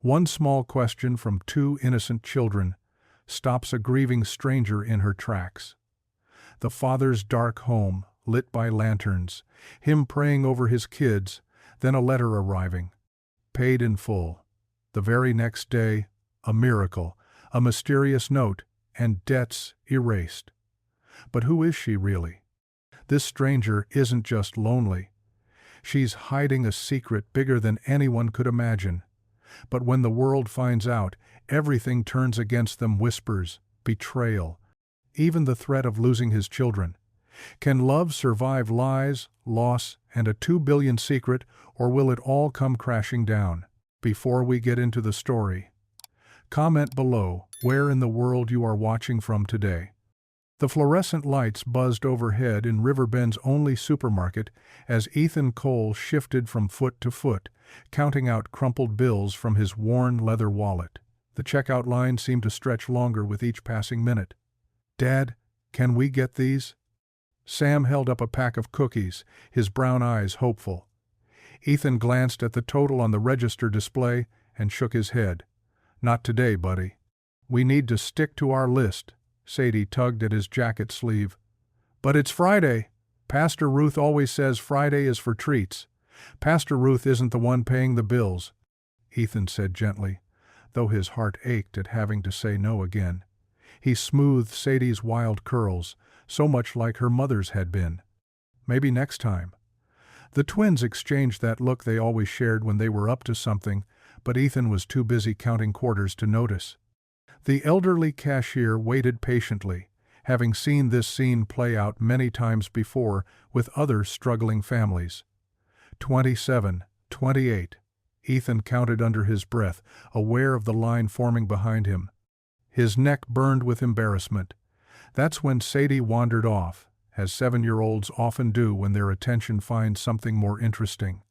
One small question from two innocent children stops a grieving stranger in her tracks. The father's dark home, lit by lanterns, him praying over his kids, then a letter arriving. Paid in full. The very next day, a miracle, a mysterious note, and debts erased. But who is she really? This stranger isn't just lonely. She's hiding a secret bigger than anyone could imagine. But when the world finds out, everything turns against them: whispers, betrayal, even the threat of losing his children. Can love survive lies, loss, and a 2 billion secret, or will it all come crashing down? Before we get into the story, comment below where in the world you are watching from today. The fluorescent lights buzzed overhead in Riverbend's only supermarket as Ethan Cole shifted from foot to foot, counting out crumpled bills from his worn leather wallet. The checkout line seemed to stretch longer with each passing minute. "Dad, can we get these?" Sam held up a pack of cookies, his brown eyes hopeful. Ethan glanced at the total on the register display and shook his head. "Not today, buddy. We need to stick to our list." Sadie tugged at his jacket sleeve. "But it's Friday. Pastor Ruth always says Friday is for treats." "Pastor Ruth isn't the one paying the bills," Ethan said gently, though his heart ached at having to say no again. He smoothed Sadie's wild curls, so much like her mother's had been. "Maybe next time." The twins exchanged that look they always shared when they were up to something, but Ethan was too busy counting quarters to notice. The elderly cashier waited patiently, having seen this scene play out many times before with other struggling families. 27, 28. Ethan counted under his breath, aware of the line forming behind him. His neck burned with embarrassment. That's when Sadie wandered off, as 7-year-olds often do when their attention finds something more interesting.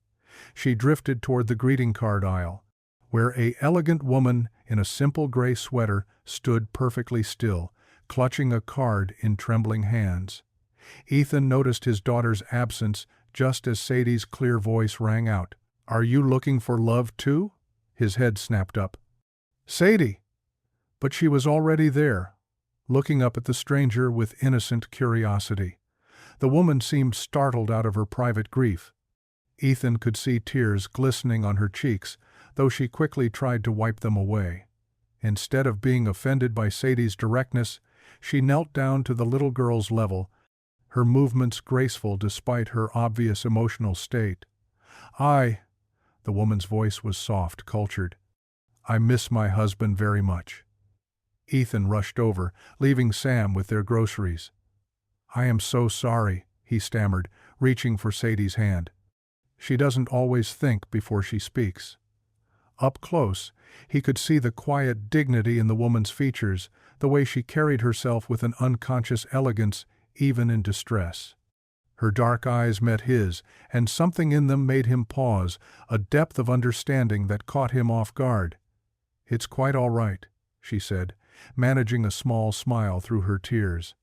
She drifted toward the greeting card aisle, where an elegant woman in a simple gray sweater stood perfectly still, clutching a card in trembling hands. Ethan noticed his daughter's absence just as Sadie's clear voice rang out. "Are you looking for love too?" His head snapped up. "Sadie!" But she was already there, looking up at the stranger with innocent curiosity. The woman seemed startled out of her private grief. Ethan could see tears glistening on her cheeks, though she quickly tried to wipe them away. Instead of being offended by Sadie's directness, she knelt down to the little girl's level, her movements graceful despite her obvious emotional state. The woman's voice was soft, cultured. "I miss my husband very much." Ethan rushed over, leaving Sam with their groceries. "I am so sorry," he stammered, reaching for Sadie's hand. She doesn't always think before she speaks. Up close, he could see the quiet dignity in the woman's features, the way she carried herself with an unconscious elegance, even in distress. Her dark eyes met his, and something in them made him pause, a depth of understanding that caught him off guard. "It's quite all right," she said, managing a small smile through her tears.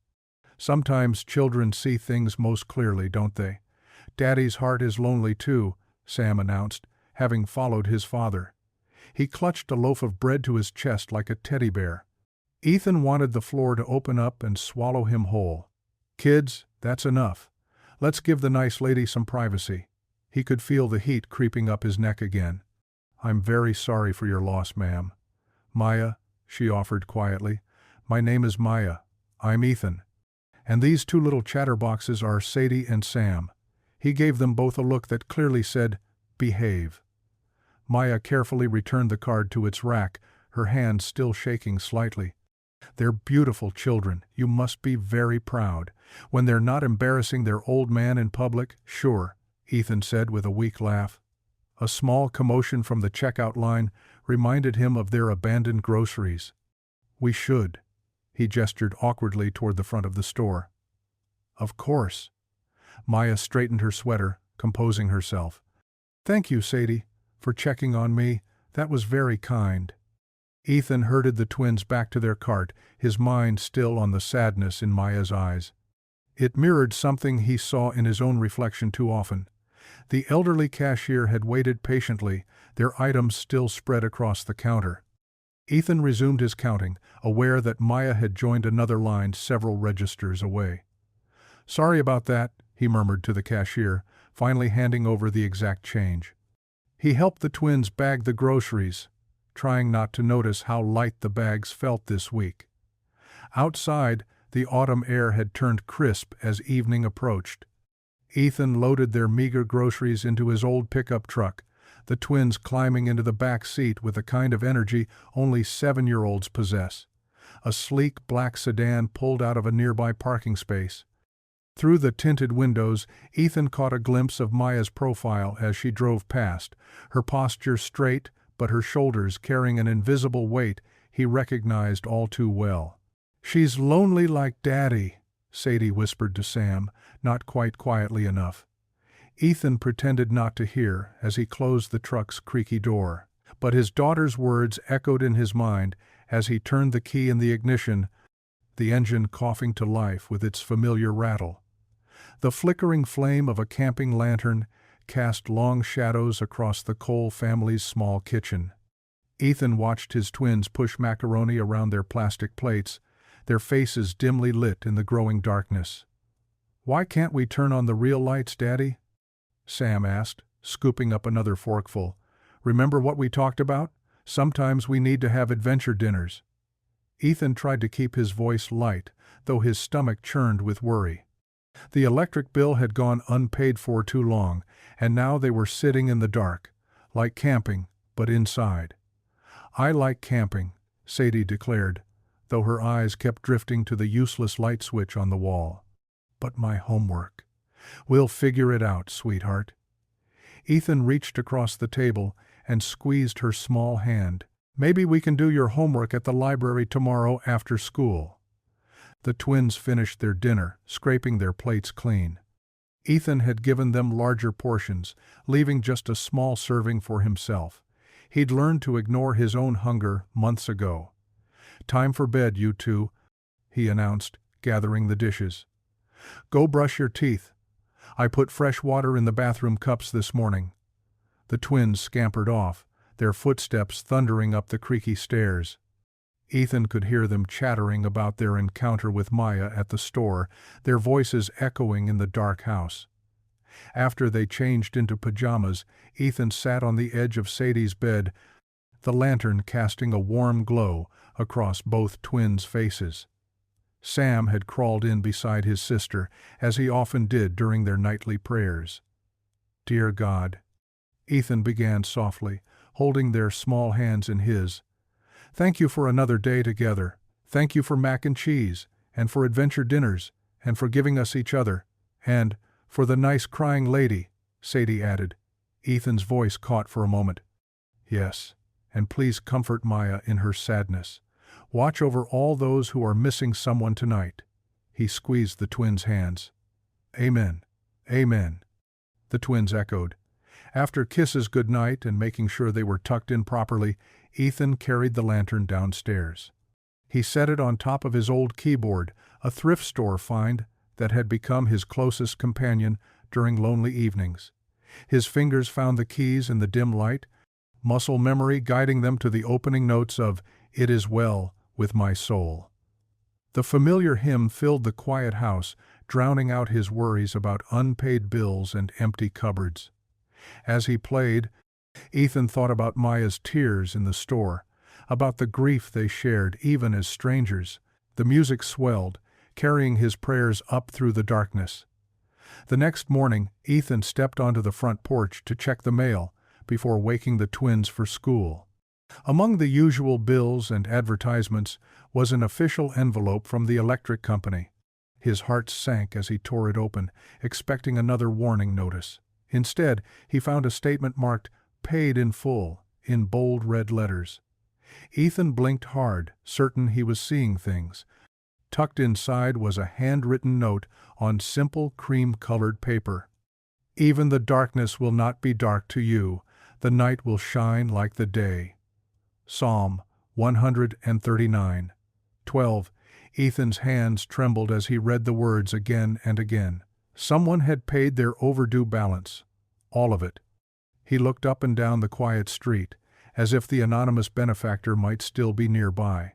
"Sometimes children see things most clearly, don't they?" "Daddy's heart is lonely too," Sam announced, having followed his father. He clutched a loaf of bread to his chest like a teddy bear. Ethan wanted the floor to open up and swallow him whole. "Kids, that's enough. Let's give the nice lady some privacy." He could feel the heat creeping up his neck again. "I'm very sorry for your loss, ma'am." "Maya," she offered quietly. "My name is Maya. I'm Ethan. And these two little chatterboxes are Sadie and Sam." He gave them both a look that clearly said, "Behave." Maya carefully returned the card to its rack, her hand still shaking slightly. "They're beautiful children. You must be very proud. When they're not embarrassing their old man in public." "Sure," Ethan said with a weak laugh. A small commotion from the checkout line reminded him of their abandoned groceries. "We should." He gestured awkwardly toward the front of the store. "Of course." Maya straightened her sweater, composing herself. "Thank you, Sadie, for checking on me. That was very kind." Ethan herded the twins back to their cart, his mind still on the sadness in Maya's eyes. It mirrored something he saw in his own reflection too often. The elderly cashier had waited patiently, their items still spread across the counter. Ethan resumed his counting, aware that Maya had joined another line several registers away. "Sorry about that," he murmured to the cashier, finally handing over the exact change. He helped the twins bag the groceries, trying not to notice how light the bags felt this week. Outside, the autumn air had turned crisp as evening approached. Ethan loaded their meager groceries into his old pickup truck, the twins climbing into the back seat with a kind of energy only 7-year-olds possess. A sleek black sedan pulled out of a nearby parking space. Through the tinted windows, Ethan caught a glimpse of Maya's profile as she drove past, her posture straight, but her shoulders carrying an invisible weight he recognized all too well. "She's lonely like Daddy," Sadie whispered to Sam, not quite quietly enough. Ethan pretended not to hear as he closed the truck's creaky door, but his daughter's words echoed in his mind as he turned the key in the ignition, the engine coughing to life with its familiar rattle. The flickering flame of a camping lantern cast long shadows across the Cole family's small kitchen. Ethan watched his twins push macaroni around their plastic plates, their faces dimly lit in the growing darkness. "Why can't we turn on the real lights, Daddy?" Sam asked, scooping up another forkful. "Remember what we talked about? Sometimes we need to have adventure dinners." Ethan tried to keep his voice light, though his stomach churned with worry. The electric bill had gone unpaid for too long, and now they were sitting in the dark, like camping, but inside. "I like camping," Sadie declared, though her eyes kept drifting to the useless light switch on the wall. "But my homework. We'll figure it out, sweetheart." Ethan reached across the table and squeezed her small hand. "Maybe we can do your homework at the library tomorrow after school." The twins finished their dinner, scraping their plates clean. Ethan had given them larger portions, leaving just a small serving for himself. He'd learned to ignore his own hunger months ago. "Time for bed, you two," he announced, gathering the dishes. "Go brush your teeth. I put fresh water in the bathroom cups this morning." The twins scampered off, their footsteps thundering up the creaky stairs. Ethan could hear them chattering about their encounter with Maya at the store, their voices echoing in the dark house. After they changed into pajamas, Ethan sat on the edge of Sadie's bed, the lantern casting a warm glow across both twins' faces. Sam had crawled in beside his sister, as he often did during their nightly prayers. "Dear God," Ethan began softly, holding their small hands in his. "Thank you for another day together. Thank you for mac and cheese, and for adventure dinners, and for giving us each other, and for the nice crying lady," Sadie added. Ethan's voice caught for a moment. "Yes, and please comfort Maya in her sadness. Watch over all those who are missing someone tonight." He squeezed the twins' hands. "Amen. Amen," the twins echoed. After kisses goodnight and making sure they were tucked in properly, Ethan carried the lantern downstairs. He set it on top of his old keyboard, a thrift store find that had become his closest companion during lonely evenings. His fingers found the keys in the dim light, muscle memory guiding them to the opening notes of "It Is Well With My Soul." The familiar hymn filled the quiet house, drowning out his worries about unpaid bills and empty cupboards. As he played, Ethan thought about Maya's tears in the store, about the grief they shared even as strangers. The music swelled, carrying his prayers up through the darkness. The next morning, Ethan stepped onto the front porch to check the mail before waking the twins for school. Among the usual bills and advertisements was an official envelope from the electric company. His heart sank as he tore it open, expecting another warning notice. Instead, he found a statement marked "Paid in Full" in bold red letters. Ethan blinked hard, certain he was seeing things. Tucked inside was a handwritten note on simple cream-colored paper. "Even the darkness will not be dark to you. The night will shine like the day." Psalm 139:12. Ethan's hands trembled as he read the words again and again. Someone had paid their overdue balance. all of it. He looked up and down the quiet street, as if the anonymous benefactor might still be nearby.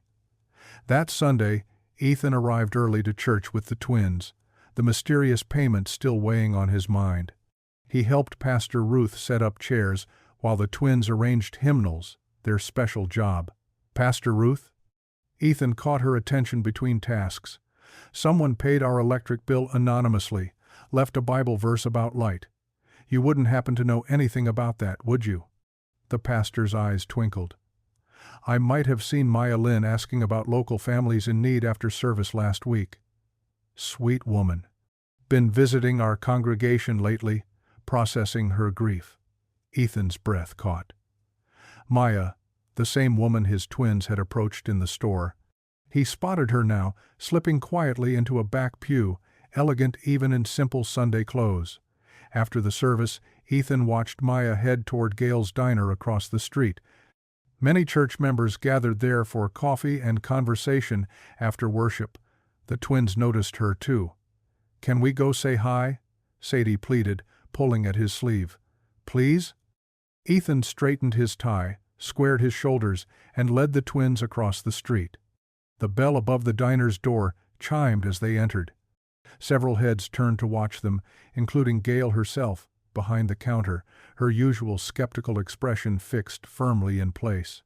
That Sunday, Ethan arrived early to church with the twins, the mysterious payment still weighing on his mind. He helped Pastor Ruth set up chairs while the twins arranged hymnals, their special job. "Pastor Ruth?" Ethan caught her attention between tasks. "Someone paid our electric bill anonymously, left a Bible verse about light. You wouldn't happen to know anything about that, would you?" The pastor's eyes twinkled. "I might have seen Maya Lynn asking about local families in need after service last week." Sweet woman. Been visiting our congregation lately, processing her grief. Ethan's breath caught. Maya, the same woman his twins had approached in the store. He spotted her now, slipping quietly into a back pew, elegant even in simple Sunday clothes. After the service, Ethan watched Maya head toward Gail's diner across the street. Many church members gathered there for coffee and conversation after worship. The twins noticed her too. "Can we go say hi?" Sadie pleaded, pulling at his sleeve. "Please?" Ethan straightened his tie, squared his shoulders, and led the twins across the street. The bell above the diner's door chimed as they entered. Several heads turned to watch them, including Gail herself, behind the counter, her usual skeptical expression fixed firmly in place.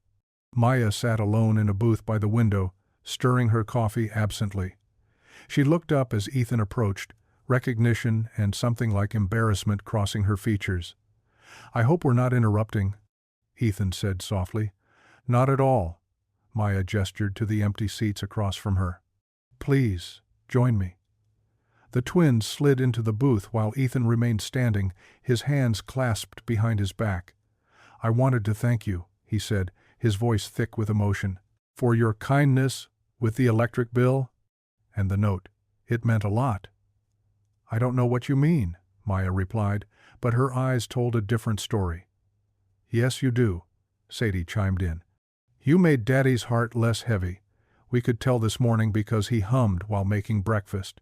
Maya sat alone in a booth by the window, stirring her coffee absently. She looked up as Ethan approached, recognition and something like embarrassment crossing her features. "I hope we're not interrupting," Ethan said softly. "Not at all." Maya gestured to the empty seats across from her. "Please, join me." The twins slid into the booth while Ethan remained standing, his hands clasped behind his back. "I wanted to thank you," he said, his voice thick with emotion, "for your kindness with the electric bill and the note. It meant a lot." "I don't know what you mean," Maya replied, but her eyes told a different story. "Yes, you do," Sadie chimed in. "You made Daddy's heart less heavy. We could tell this morning because he hummed while making breakfast."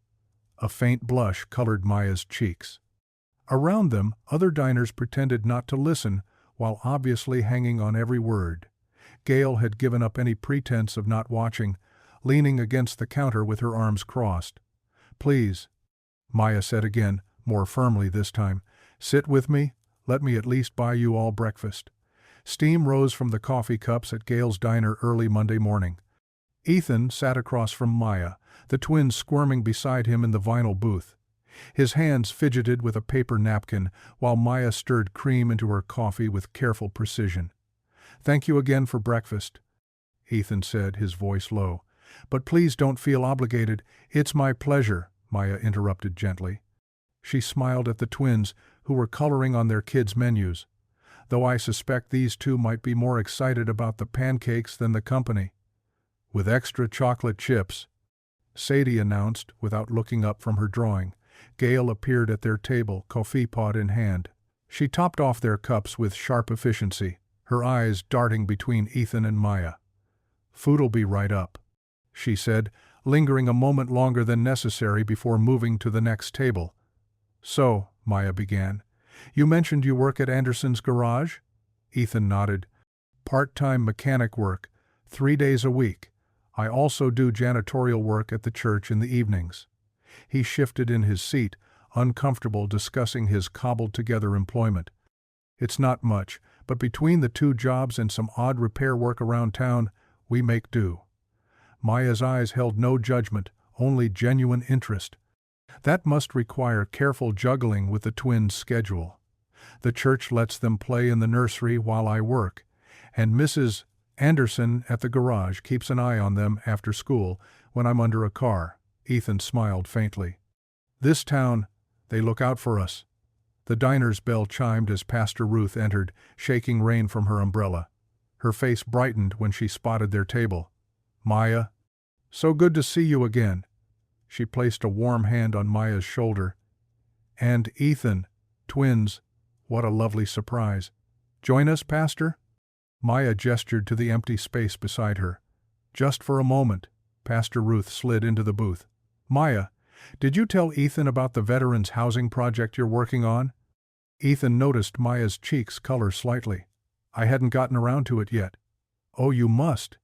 A faint blush colored Maya's cheeks. Around them, other diners pretended not to listen, while obviously hanging on every word. Gail had given up any pretense of not watching, leaning against the counter with her arms crossed. "Please," Maya said again, more firmly this time, "sit with me. Let me at least buy you all breakfast." Steam rose from the coffee cups at Gail's diner early Monday morning. Ethan sat across from Maya, the twins squirming beside him in the vinyl booth. His hands fidgeted with a paper napkin while Maya stirred cream into her coffee with careful precision. "Thank you again for breakfast," Ethan said, his voice low. "But please don't feel obligated. It's my pleasure," Maya interrupted gently. She smiled at the twins, who were coloring on their kids' menus. "Though I suspect these two might be more excited about the pancakes than the company." "With extra chocolate chips," Sadie announced without looking up from her drawing. Gail appeared at their table, coffee pot in hand. She topped off their cups with sharp efficiency, her eyes darting between Ethan and Maya. "Food'll be right up," she said, lingering a moment longer than necessary before moving to the next table. "So," Maya began, "you mentioned you work at Anderson's garage?" Ethan nodded. "Part-time mechanic work, 3 days a week. I also do janitorial work at the church in the evenings." He shifted in his seat, uncomfortable discussing his cobbled-together employment. "It's not much, but between the 2 jobs and some odd repair work around town, we make do." Maya's eyes held no judgment, only genuine interest. "That must require careful juggling with the twins' schedule. The church lets them play in the nursery while I work, and Mrs. Anderson at the garage keeps an eye on them after school when I'm under a car." Ethan smiled faintly. "This town, they look out for us." The diner's bell chimed as Pastor Ruth entered, shaking rain from her umbrella. Her face brightened when she spotted their table. "Maya, so good to see you again." She placed a warm hand on Maya's shoulder. "And Ethan, twins, what a lovely surprise. Join us, Pastor?" Maya gestured to the empty space beside her. "Just for a moment." Pastor Ruth slid into the booth. "Maya, did you tell Ethan about the veterans' housing project you're working on?" Ethan noticed Maya's cheeks color slightly. I hadn't gotten around to it yet. Oh, you must.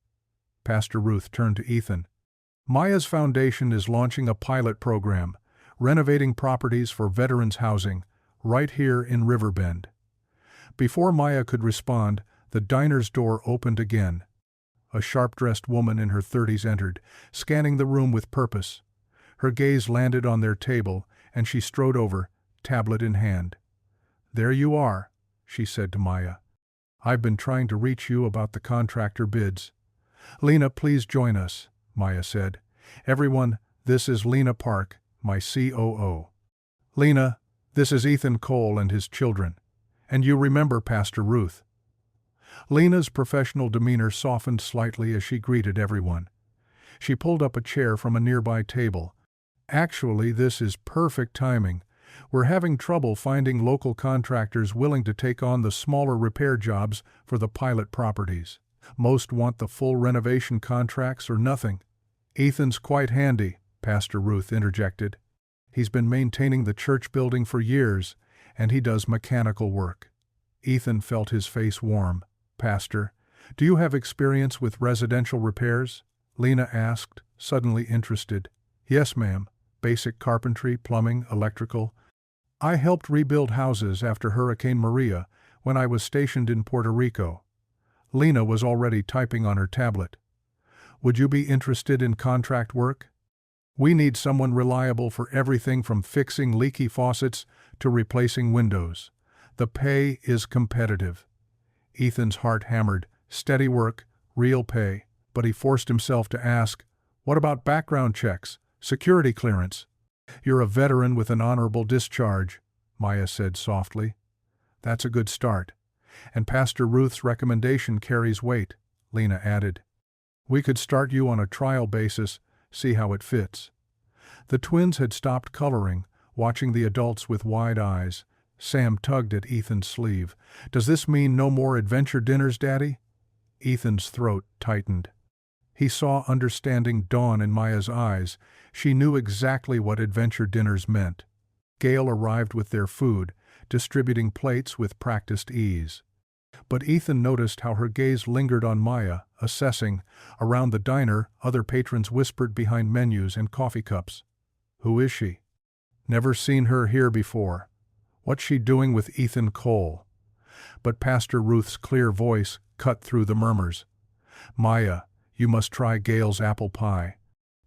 Pastor Ruth turned to Ethan. Maya's foundation is launching a pilot program, renovating properties for veterans housing, right here in Riverbend. Before Maya could respond, the diner's door opened again. A sharp-dressed woman in her 30s entered, scanning the room with purpose. Her gaze landed on their table, and she strode over, tablet in hand. There you are, she said to Maya. I've been trying to reach you about the contractor bids. Lena, please join us, Maya said. Everyone, this is Lena Park, my COO. Lena, this is Ethan Cole and his children. And you remember Pastor Ruth. Lena's professional demeanor softened slightly as she greeted everyone. She pulled up a chair from a nearby table. Actually, this is perfect timing. We're having trouble finding local contractors willing to take on the smaller repair jobs for the pilot properties. Most want the full renovation contracts or nothing. Ethan's quite handy, Pastor Ruth interjected. He's been maintaining the church building for years, and he does mechanical work. Ethan felt his face warm. Pastor, do you have experience with residential repairs? Lena asked, suddenly interested. Yes, ma'am. Basic carpentry, plumbing, electrical. I helped rebuild houses after Hurricane Maria when I was stationed in Puerto Rico. Lena was already typing on her tablet. Would you be interested in contract work? We need someone reliable for everything from fixing leaky faucets to replacing windows. The pay is competitive. Ethan's heart hammered. Steady work, real pay. But he forced himself to ask, what about background checks, security clearance? You're a veteran with an honorable discharge, Maya said softly. That's a good start. And Pastor Ruth's recommendation carries weight, Lena added. We could start you on a trial basis, see how it fits. The twins had stopped coloring, watching the adults with wide eyes. Sam tugged at Ethan's sleeve. Does this mean no more adventure dinners, Daddy? Ethan's throat tightened. He saw understanding dawn in Maya's eyes. She knew exactly what adventure dinners meant. Gail arrived with their food, distributing plates with practiced ease. But Ethan noticed how her gaze lingered on Maya, assessing. Around the diner, other patrons whispered behind menus and coffee cups. Who is she? Never seen her here before. What's she doing with Ethan Cole? But Pastor Ruth's clear voice cut through the murmurs. Maya, you must try Gail's apple pie.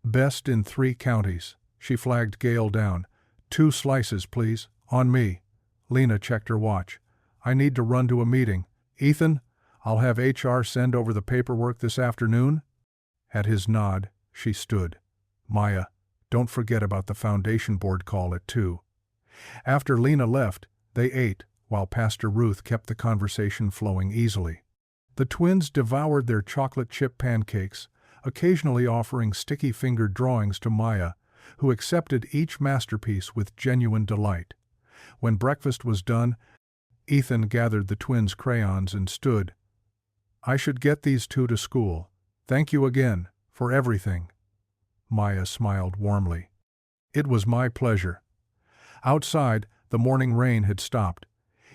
Best in 3 counties. She flagged Gail down. 2 slices, please. On me. Lena checked her watch. I need to run to a meeting. Ethan, I'll have HR send over the paperwork this afternoon. At his nod, she stood. Maya, don't forget about the foundation board call at 2. After Lena left, they ate, while Pastor Ruth kept the conversation flowing easily. The twins devoured their chocolate chip pancakes, occasionally offering sticky-fingered drawings to Maya, who accepted each masterpiece with genuine delight. When breakfast was done, Ethan gathered the twins' crayons and stood. I should get these 2 to school. Thank you again, for everything. Maya smiled warmly. It was my pleasure. Outside, the morning rain had stopped.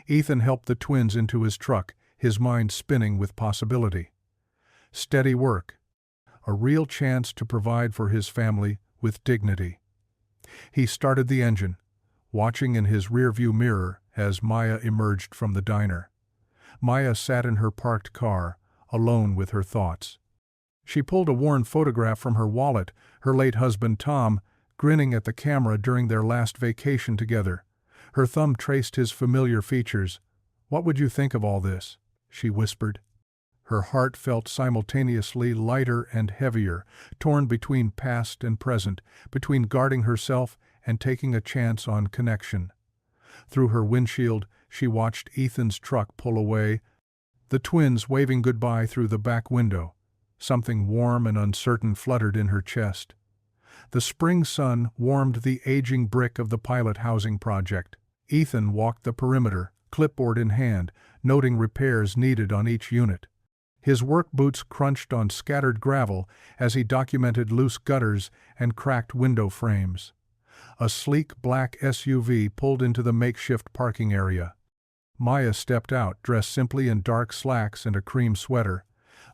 Ethan helped the twins into his truck, his mind spinning with possibility. Steady work. A real chance to provide for his family with dignity. He started the engine, watching in his rearview mirror as Maya emerged from the diner. Maya sat in her parked car, alone with her thoughts. She pulled a worn photograph from her wallet, her late husband Tom, grinning at the camera during their last vacation together. Her thumb traced his familiar features. What would you think of all this? She whispered. Her heart felt simultaneously lighter and heavier, torn between past and present, between guarding herself and taking a chance on connection. Through her windshield, she watched Ethan's truck pull away, the twins waving goodbye through the back window. Something warm and uncertain fluttered in her chest. The spring sun warmed the aging brick of the pilot housing project. Ethan walked the perimeter, clipboard in hand, noting repairs needed on each unit. His work boots crunched on scattered gravel as he documented loose gutters and cracked window frames. A sleek black SUV pulled into the makeshift parking area. Maya stepped out, dressed simply in dark slacks and a cream sweater.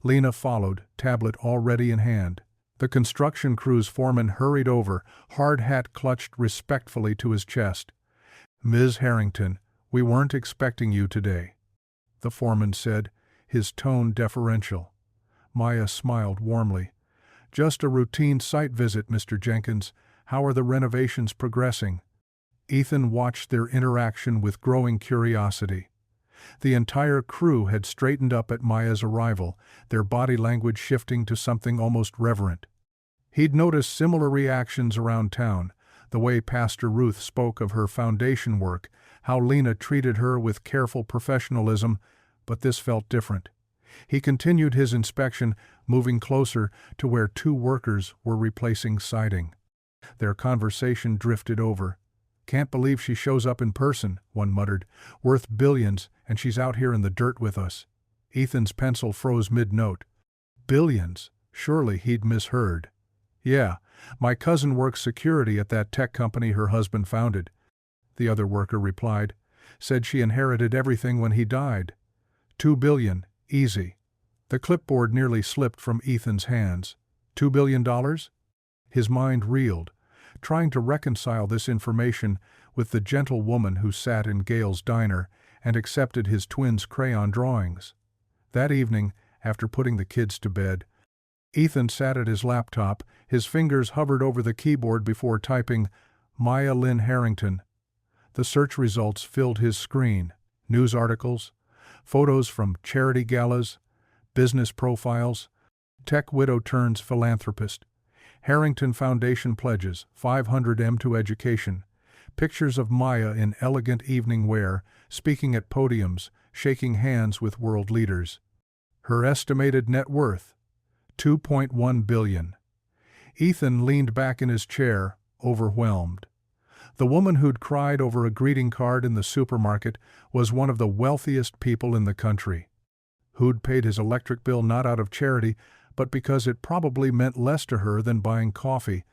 Lena followed, tablet already in hand. The construction crew's foreman hurried over, hard hat clutched respectfully to his chest. "Ms. Harrington, we weren't expecting you today," the foreman said, his tone deferential. Maya smiled warmly. "Just a routine site visit, Mr. Jenkins. How are the renovations progressing?" Ethan watched their interaction with growing curiosity. The entire crew had straightened up at Maya's arrival, their body language shifting to something almost reverent. He'd noticed similar reactions around town, the way Pastor Ruth spoke of her foundation work, how Lena treated her with careful professionalism, but this felt different. He continued his inspection, moving closer to where two workers were replacing siding. Their conversation drifted over. "Can't believe she shows up in person," one muttered. "Worth billions, and she's out here in the dirt with us." Ethan's pencil froze mid-note. Billions? Surely he'd misheard. "Yeah, my cousin works security at that tech company her husband founded," the other worker replied. "Said she inherited everything when he died. $2 billion, easy." The clipboard nearly slipped from Ethan's hands. $2 billion? His mind reeled, trying to reconcile this information with the gentle woman who sat in Gail's diner and accepted his twins' crayon drawings. That evening, after putting the kids to bed, Ethan sat at his laptop, his fingers hovered over the keyboard before typing Maya Lynn Harrington. The search results filled his screen. News articles, photos from charity galas, business profiles, tech widow turns philanthropist, Harrington Foundation pledges $500M to education, pictures of Maya in elegant evening wear, speaking at podiums, shaking hands with world leaders. Her estimated net worth, $2.1 billion. Ethan leaned back in his chair, overwhelmed. The woman who'd cried over a greeting card in the supermarket was one of the wealthiest people in the country. Who'd paid his electric bill not out of charity, but because it probably meant less to her than buying coffee.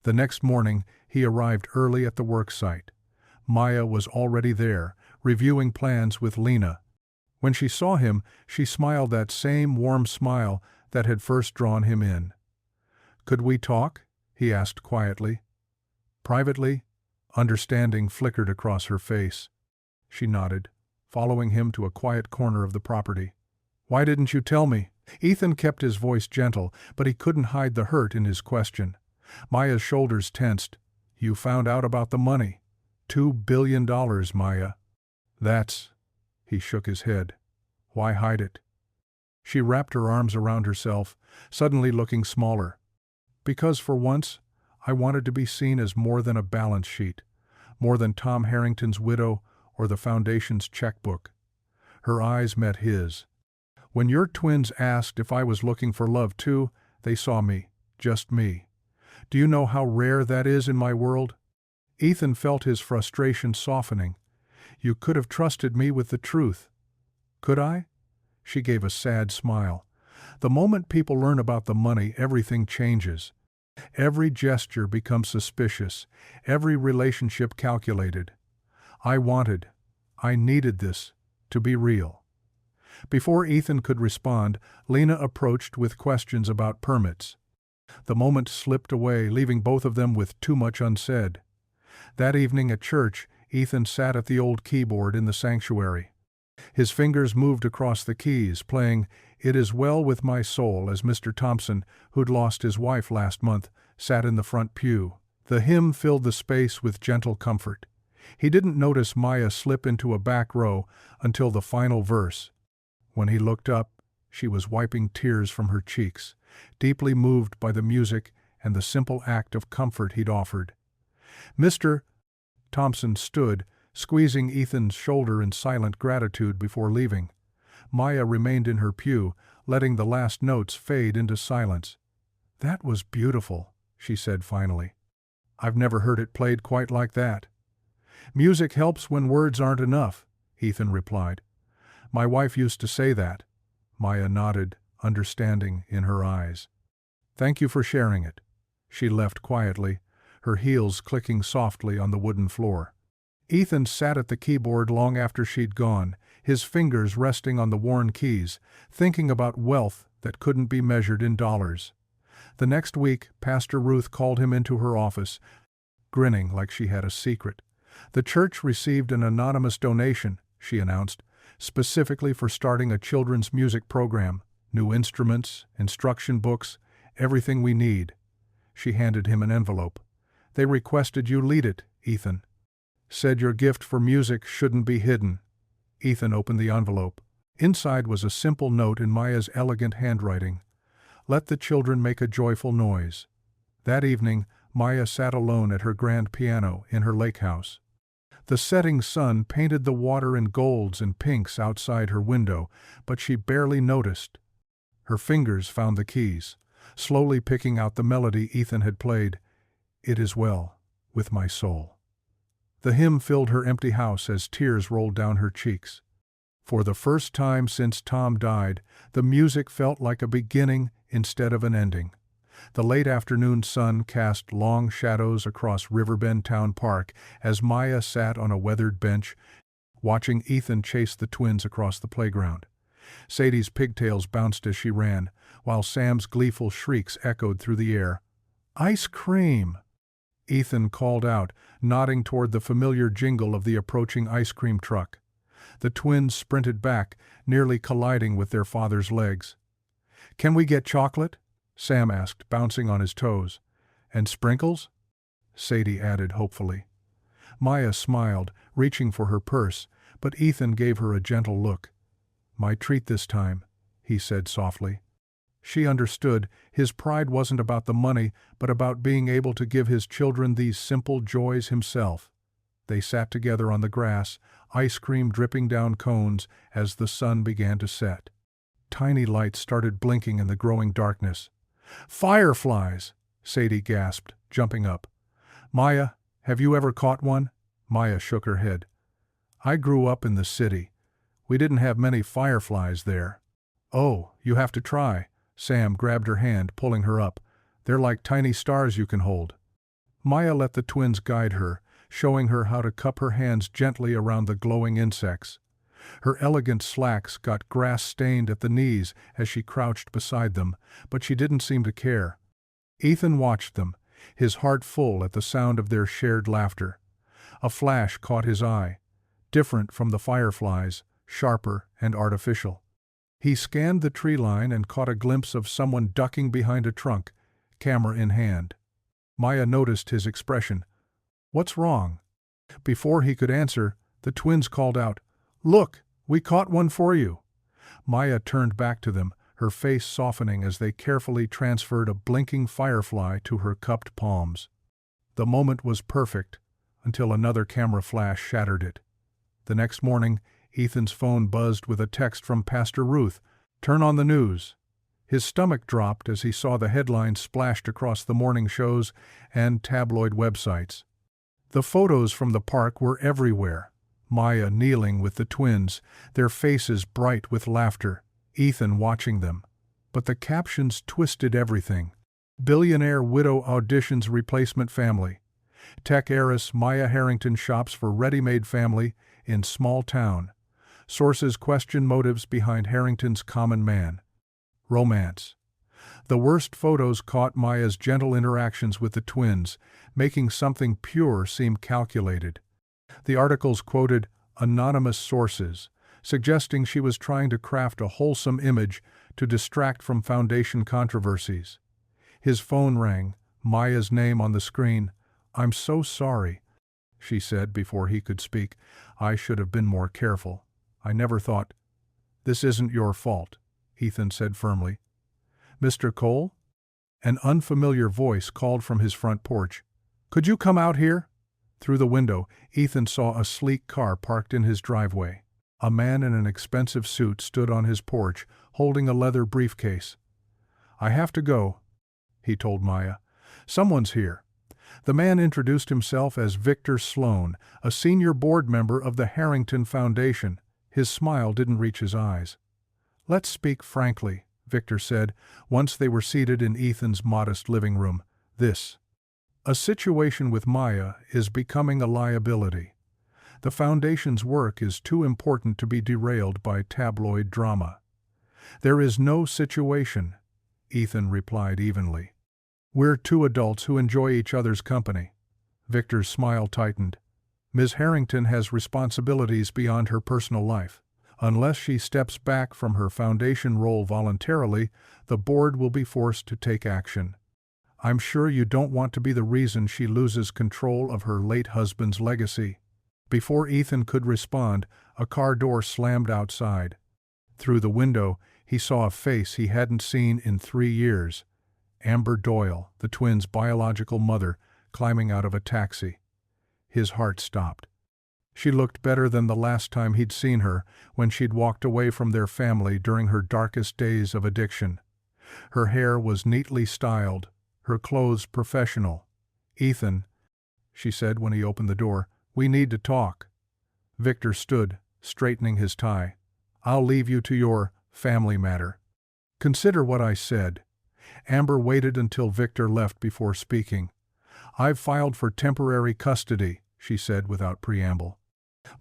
The next morning, he arrived early at the work site. Maya was already there, reviewing plans with Lena. When she saw him, she smiled that same warm smile that had first drawn him in. "Could we talk?" he asked quietly. "Privately?" Understanding flickered across her face. She nodded, following him to a quiet corner of the property. "Why didn't you tell me?" Ethan kept his voice gentle, but he couldn't hide the hurt in his question. Maya's shoulders tensed. "You found out about the money. $2 billion, Maya." "That's—" He shook his head. "Why hide it?" She wrapped her arms around herself, suddenly looking smaller. "Because for once, I wanted to be seen as more than a balance sheet, more than Tom Harrington's widow or the foundation's checkbook." Her eyes met his. "When your twins asked if I was looking for love too, they saw me, just me. Do you know how rare that is in my world?" Ethan felt his frustration softening. "You could have trusted me with the truth." "Could I?" She gave a sad smile. "The moment people learn about the money, everything changes. Every gesture becomes suspicious, every relationship calculated. I needed this to be real." Before Ethan could respond, Lena approached with questions about permits. The moment slipped away, leaving both of them with too much unsaid. That evening at church, Ethan sat at the old keyboard in the sanctuary. His fingers moved across the keys, playing "It Is Well With My Soul" as Mr. Thompson, who'd lost his wife last month, sat in the front pew. The hymn filled the space with gentle comfort. He didn't notice Maya slip into a back row until the final verse. When he looked up, she was wiping tears from her cheeks, deeply moved by the music and the simple act of comfort he'd offered. Mr. Thompson stood, squeezing Ethan's shoulder in silent gratitude before leaving. Maya remained in her pew, letting the last notes fade into silence. "That was beautiful," she said finally. "I've never heard it played quite like that." "Music helps when words aren't enough," Ethan replied. "My wife used to say that." Maya nodded, understanding in her eyes. "Thank you for sharing it." She left quietly, her heels clicking softly on the wooden floor. Ethan sat at the keyboard long after she'd gone, his fingers resting on the worn keys, thinking about wealth that couldn't be measured in dollars. The next week, Pastor Ruth called him into her office, grinning like she had a secret. The church received an anonymous donation, she announced, specifically for starting a children's music program, new instruments, instruction books, everything we need. She handed him an envelope. They requested you lead it, Ethan. Said your gift for music shouldn't be hidden. Ethan opened the envelope. Inside was a simple note in Maya's elegant handwriting. Let the children make a joyful noise. That evening, Maya sat alone at her grand piano in her lake house. The setting sun painted the water in golds and pinks outside her window, but she barely noticed. Her fingers found the keys, slowly picking out the melody Ethan had played, "It Is Well With My Soul." The hymn filled her empty house as tears rolled down her cheeks. For the first time since Tom died, the music felt like a beginning instead of an ending. The late afternoon sun cast long shadows across Riverbend Town Park as Maya sat on a weathered bench, watching Ethan chase the twins across the playground. Sadie's pigtails bounced as she ran, while Sam's gleeful shrieks echoed through the air. "Ice cream!" Ethan called out, nodding toward the familiar jingle of the approaching ice cream truck. The twins sprinted back, nearly colliding with their father's legs. "Can we get chocolate?" Sam asked, bouncing on his toes. "And sprinkles?" Sadie added hopefully. Maya smiled, reaching for her purse, but Ethan gave her a gentle look. "My treat this time," he said softly. She understood his pride wasn't about the money, but about being able to give his children these simple joys himself. They sat together on the grass, ice cream dripping down cones as the sun began to set. Tiny lights started blinking in the growing darkness. "Fireflies!" Sadie gasped, jumping up. "Maya, have you ever caught one?" Maya shook her head. "I grew up in the city. We didn't have many fireflies there." "Oh, you have to try." Sam grabbed her hand, pulling her up. "They're like tiny stars you can hold." Maya let the twins guide her, showing her how to cup her hands gently around the glowing insects. Her elegant slacks got grass-stained at the knees as she crouched beside them, but she didn't seem to care. Ethan watched them, his heart full at the sound of their shared laughter. A flash caught his eye, different from the fireflies, sharper and artificial. He scanned the tree line and caught a glimpse of someone ducking behind a trunk, camera in hand. Maya noticed his expression. "What's wrong?" Before he could answer, the twins called out, "Look, we caught one for you." Maya turned back to them, her face softening as they carefully transferred a blinking firefly to her cupped palms. The moment was perfect, until another camera flash shattered it. The next morning, Ethan's phone buzzed with a text from Pastor Ruth, "Turn on the news." His stomach dropped as he saw the headlines splashed across the morning shows and tabloid websites. The photos from the park were everywhere. Maya kneeling with the twins, their faces bright with laughter, Ethan watching them. But the captions twisted everything. Billionaire widow auditions replacement family. Tech heiress Maya Harrington shops for ready-made family in small town. Sources question motives behind Harrington's common man. Romance. The worst photos caught Maya's gentle interactions with the twins, making something pure seem calculated. The articles quoted anonymous sources, suggesting she was trying to craft a wholesome image to distract from Foundation controversies. His phone rang, Maya's name on the screen. "I'm so sorry," she said before he could speak. "I should have been more careful. I never thought." "This isn't your fault," Ethan said firmly. "Mr. Cole?" An unfamiliar voice called from his front porch. "Could you come out here?" Through the window, Ethan saw a sleek car parked in his driveway. A man in an expensive suit stood on his porch, holding a leather briefcase. "I have to go," he told Maya. "Someone's here." The man introduced himself as Victor Sloan, a senior board member of the Harrington Foundation. His smile didn't reach his eyes. "Let's speak frankly," Victor said, once they were seated in Ethan's modest living room. "A situation with Maya is becoming a liability. The foundation's work is too important to be derailed by tabloid drama. There is no situation, Ethan replied evenly. We're two adults who enjoy each other's company. Victor's smile tightened. Ms. Harrington has responsibilities beyond her personal life. Unless she steps back from her foundation role voluntarily, the board will be forced to take action. I'm sure you don't want to be the reason she loses control of her late husband's legacy. Before Ethan could respond, a car door slammed outside. Through the window, he saw a face he hadn't seen in 3 years. Amber Doyle, the twins' biological mother, climbing out of a taxi. His heart stopped. She looked better than the last time he'd seen her, when she'd walked away from their family during her darkest days of addiction. Her hair was neatly styled, her clothes professional. "Ethan," she said when he opened the door, "we need to talk." Victor stood, straightening his tie. "I'll leave you to your family matter." "Consider what I said." Amber waited until Victor left before speaking. "I've filed for temporary custody," she said without preamble.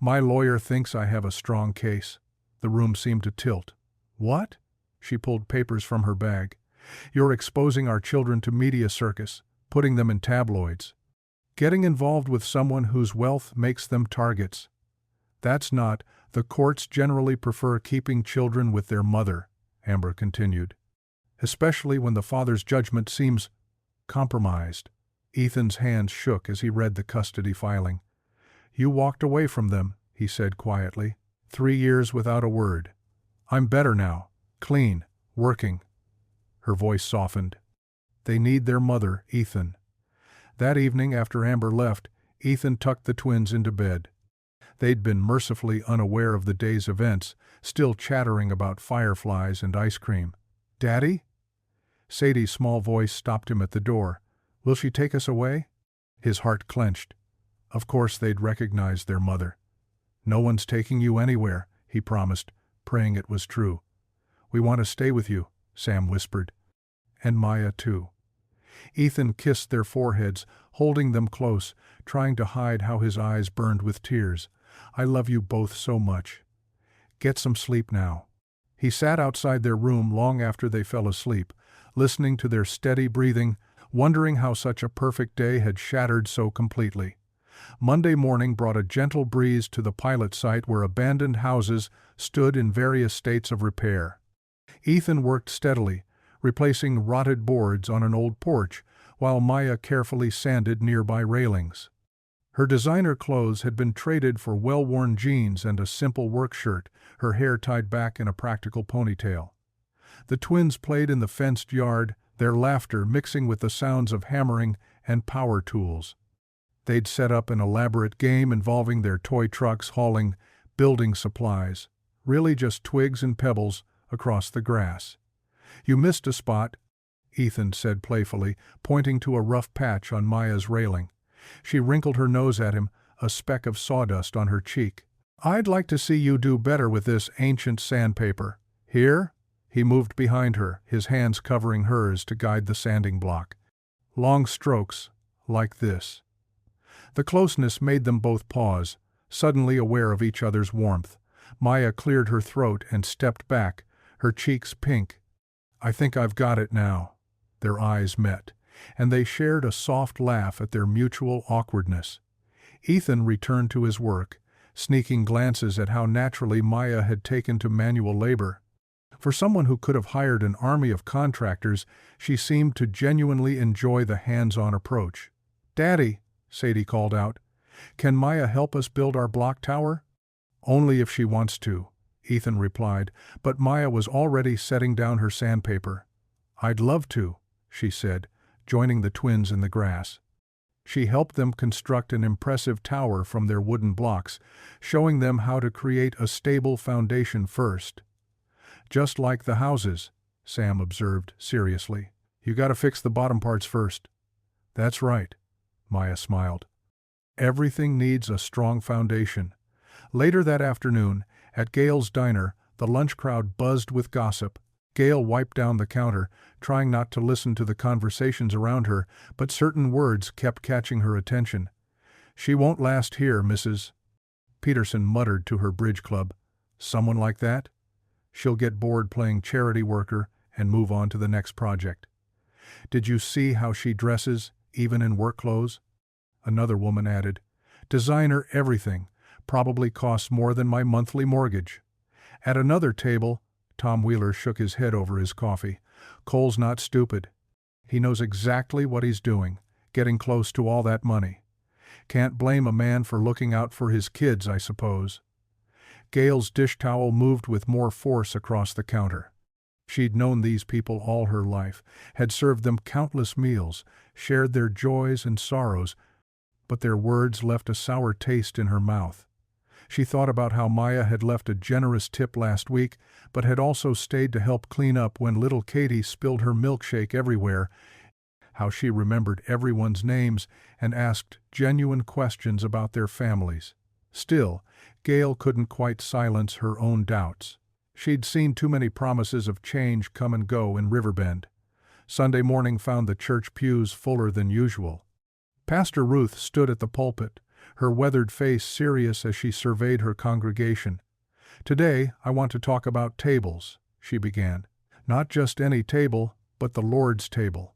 "My lawyer thinks I have a strong case." The room seemed to tilt. "What?" She pulled papers from her bag. "You're exposing our children to media circus, putting them in tabloids. Getting involved with someone whose wealth makes them targets. That's not, the courts generally prefer keeping children with their mother," Amber continued. "Especially when the father's judgment seems compromised." Ethan's hands shook as he read the custody filing. "You walked away from them," he said quietly. 3 years without a word. "I'm better now. Clean. Working." Her voice softened. "They need their mother, Ethan." That evening after Amber left, Ethan tucked the twins into bed. They'd been mercifully unaware of the day's events, still chattering about fireflies and ice cream. "Daddy?" Sadie's small voice stopped him at the door. "Will she take us away?" His heart clenched. Of course they'd recognize their mother. "No one's taking you anywhere," he promised, praying it was true. "We want to stay with you," Sam whispered. "And Maya too." Ethan kissed their foreheads, holding them close, trying to hide how his eyes burned with tears. "I love you both so much. Get some sleep now." He sat outside their room long after they fell asleep, listening to their steady breathing, wondering how such a perfect day had shattered so completely. Monday morning brought a gentle breeze to the pilot site where abandoned houses stood in various states of repair. Ethan worked steadily, replacing rotted boards on an old porch, while Maya carefully sanded nearby railings. Her designer clothes had been traded for well-worn jeans and a simple work shirt, her hair tied back in a practical ponytail. The twins played in the fenced yard, their laughter mixing with the sounds of hammering and power tools. They'd set up an elaborate game involving their toy trucks hauling building supplies, really just twigs and pebbles, across the grass. "You missed a spot," Ethan said playfully, pointing to a rough patch on Maya's railing. She wrinkled her nose at him, a speck of sawdust on her cheek. "I'd like to see you do better with this ancient sandpaper. Here?" He moved behind her, his hands covering hers to guide the sanding block. "Long strokes, like this." The closeness made them both pause, suddenly aware of each other's warmth. Maya cleared her throat and stepped back, her cheeks pink. "I think I've got it now." Their eyes met, and they shared a soft laugh at their mutual awkwardness. Ethan returned to his work, sneaking glances at how naturally Maya had taken to manual labor. For someone who could have hired an army of contractors, she seemed to genuinely enjoy the hands-on approach. "Daddy," Sadie called out, "can Maya help us build our block tower?" "Only if she wants to," Ethan replied, but Maya was already setting down her sandpaper. "I'd love to," she said, joining the twins in the grass. She helped them construct an impressive tower from their wooden blocks, showing them how to create a stable foundation first. "Just like the houses," Sam observed seriously. "You gotta fix the bottom parts first." "That's right," Maya smiled. "Everything needs a strong foundation." Later that afternoon, at Gail's diner, the lunch crowd buzzed with gossip. Gail wiped down the counter, trying not to listen to the conversations around her, but certain words kept catching her attention. "She won't last here, Mrs. Peterson muttered to her bridge club. Someone like that? She'll get bored playing charity worker and move on to the next project. Did you see how she dresses, even in work clothes? Another woman added. Designer everything. Probably costs more than my monthly mortgage. At another table, Tom Wheeler shook his head over his coffee. Cole's not stupid. He knows exactly what he's doing, getting close to all that money. Can't blame a man for looking out for his kids, I suppose. Gail's dish towel moved with more force across the counter. She'd known these people all her life, had served them countless meals, shared their joys and sorrows, but their words left a sour taste in her mouth. She thought about how Maya had left a generous tip last week, but had also stayed to help clean up when little Katie spilled her milkshake everywhere, how she remembered everyone's names and asked genuine questions about their families. Still, Gail couldn't quite silence her own doubts. She'd seen too many promises of change come and go in Riverbend. Sunday morning found the church pews fuller than usual. Pastor Ruth stood at the pulpit, her weathered face serious as she surveyed her congregation. Today, I want to talk about tables, she began. Not just any table, but the Lord's table.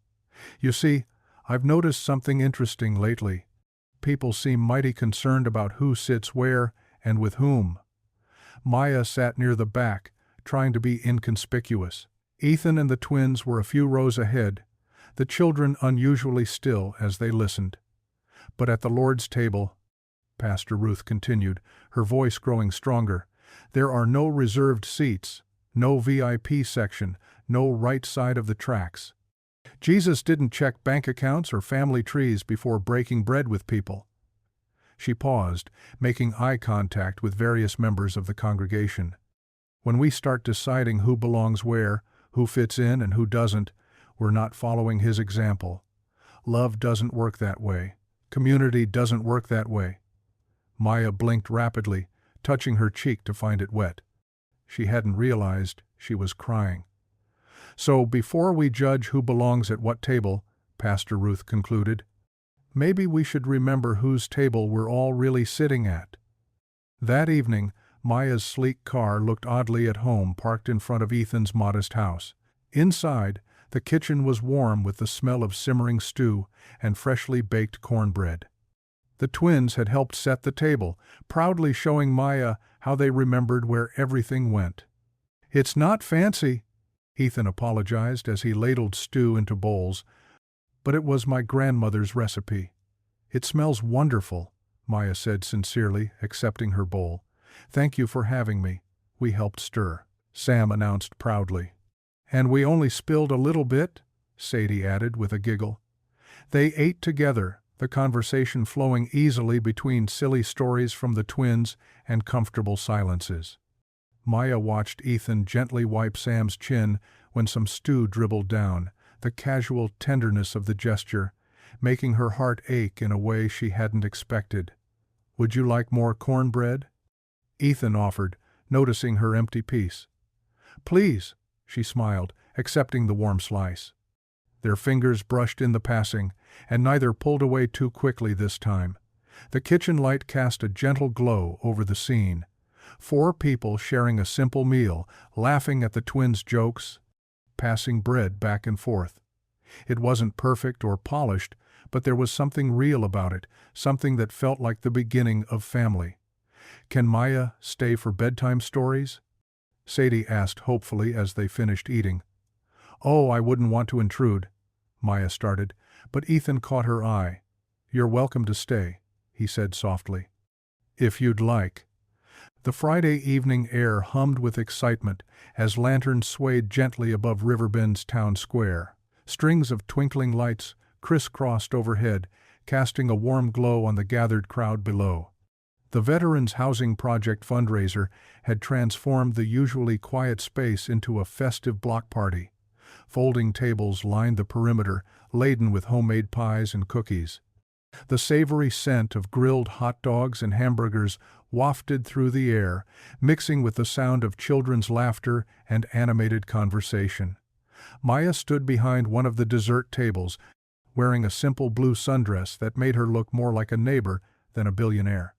You see, I've noticed something interesting lately. People seem mighty concerned about who sits where and with whom. Maya sat near the back, trying to be inconspicuous. Ethan and the twins were a few rows ahead, the children unusually still as they listened. But at the Lord's table, Pastor Ruth continued, her voice growing stronger, there are no reserved seats, no VIP section, no right side of the tracks. Jesus didn't check bank accounts or family trees before breaking bread with people. She paused, making eye contact with various members of the congregation. When we start deciding who belongs where, who fits in and who doesn't, we're not following his example. Love doesn't work that way. Community doesn't work that way. Maya blinked rapidly, touching her cheek to find it wet. She hadn't realized she was crying. So before we judge who belongs at what table, Pastor Ruth concluded, maybe we should remember whose table we're all really sitting at. That evening, Maya's sleek car looked oddly at home parked in front of Ethan's modest house. Inside, the kitchen was warm with the smell of simmering stew and freshly baked cornbread. The twins had helped set the table, proudly showing Maya how they remembered where everything went. It's not fancy, Ethan apologized as he ladled stew into bowls, but it was my grandmother's recipe. It smells wonderful, Maya said sincerely, accepting her bowl. Thank you for having me. We helped stir, Sam announced proudly. And we only spilled a little bit, Sadie added with a giggle. They ate together, the conversation flowing easily between silly stories from the twins and comfortable silences. Maya watched Ethan gently wipe Sam's chin when some stew dribbled down, the casual tenderness of the gesture, making her heart ache in a way she hadn't expected. Would you like more cornbread? Ethan offered, noticing her empty piece. Please, she smiled, accepting the warm slice. Their fingers brushed in the passing, and neither pulled away too quickly this time. The kitchen light cast a gentle glow over the scene. 4 people sharing a simple meal, laughing at the twins' jokes, passing bread back and forth. It wasn't perfect or polished, but there was something real about it, something that felt like the beginning of family. Can Maya stay for bedtime stories? Sadie asked hopefully as they finished eating. Oh, I wouldn't want to intrude, Maya started, but Ethan caught her eye. You're welcome to stay, he said softly. If you'd like. The Friday evening air hummed with excitement as lanterns swayed gently above Riverbend's town square. Strings of twinkling lights crisscrossed overhead, casting a warm glow on the gathered crowd below. The Veterans Housing Project fundraiser had transformed the usually quiet space into a festive block party. Folding tables lined the perimeter, laden with homemade pies and cookies. The savory scent of grilled hot dogs and hamburgers wafted through the air, mixing with the sound of children's laughter and animated conversation. Maya stood behind one of the dessert tables, wearing a simple blue sundress that made her look more like a neighbor than a billionaire.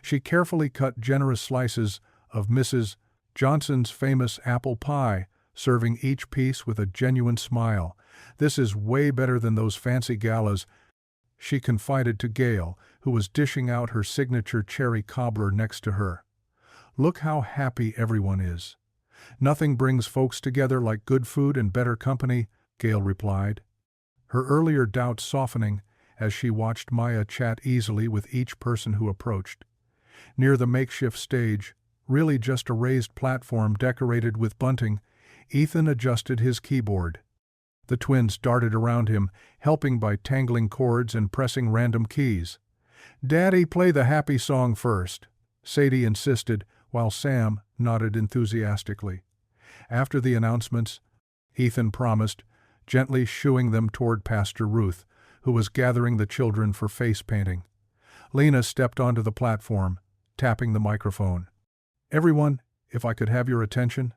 She carefully cut generous slices of Mrs. Johnson's famous apple pie, serving each piece with a genuine smile. "This is way better than those fancy galas," she confided to Gail, who was dishing out her signature cherry cobbler next to her. "Look how happy everyone is." "Nothing brings folks together like good food and better company," Gail replied, her earlier doubts softening as she watched Maya chat easily with each person who approached. Near the makeshift stage, really just a raised platform decorated with bunting, Ethan adjusted his keyboard. The twins darted around him, helping by tangling chords and pressing random keys. "Daddy, play the happy song first," Sadie insisted, while Sam nodded enthusiastically. After the announcements, Ethan promised, gently shooing them toward Pastor Ruth, who was gathering the children for face painting. Lena stepped onto the platform, tapping the microphone. "Everyone, if I could have your attention."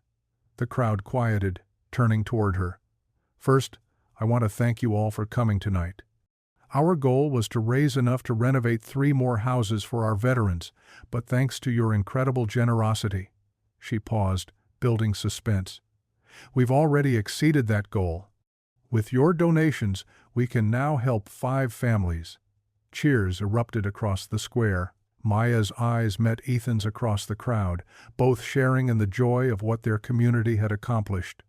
The crowd quieted, turning toward her. "First, I want to thank you all for coming tonight. Our goal was to raise enough to renovate 3 more houses for our veterans, but thanks to your incredible generosity," she paused, building suspense, "we've already exceeded that goal. With your donations, we can now help 5 families." Cheers erupted across the square. Maya's eyes met Ethan's across the crowd, both sharing in the joy of what their community had accomplished.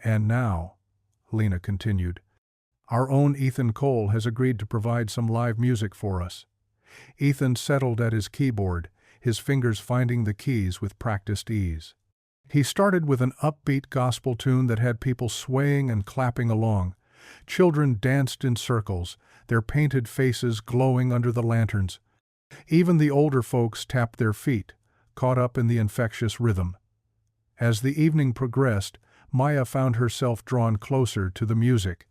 "And now," Lena continued, "our own Ethan Cole has agreed to provide some live music for us." Ethan settled at his keyboard, his fingers finding the keys with practiced ease. He started with an upbeat gospel tune that had people swaying and clapping along. Children danced in circles, their painted faces glowing under the lanterns. Even the older folks tapped their feet, caught up in the infectious rhythm. As the evening progressed, Maya found herself drawn closer to the music.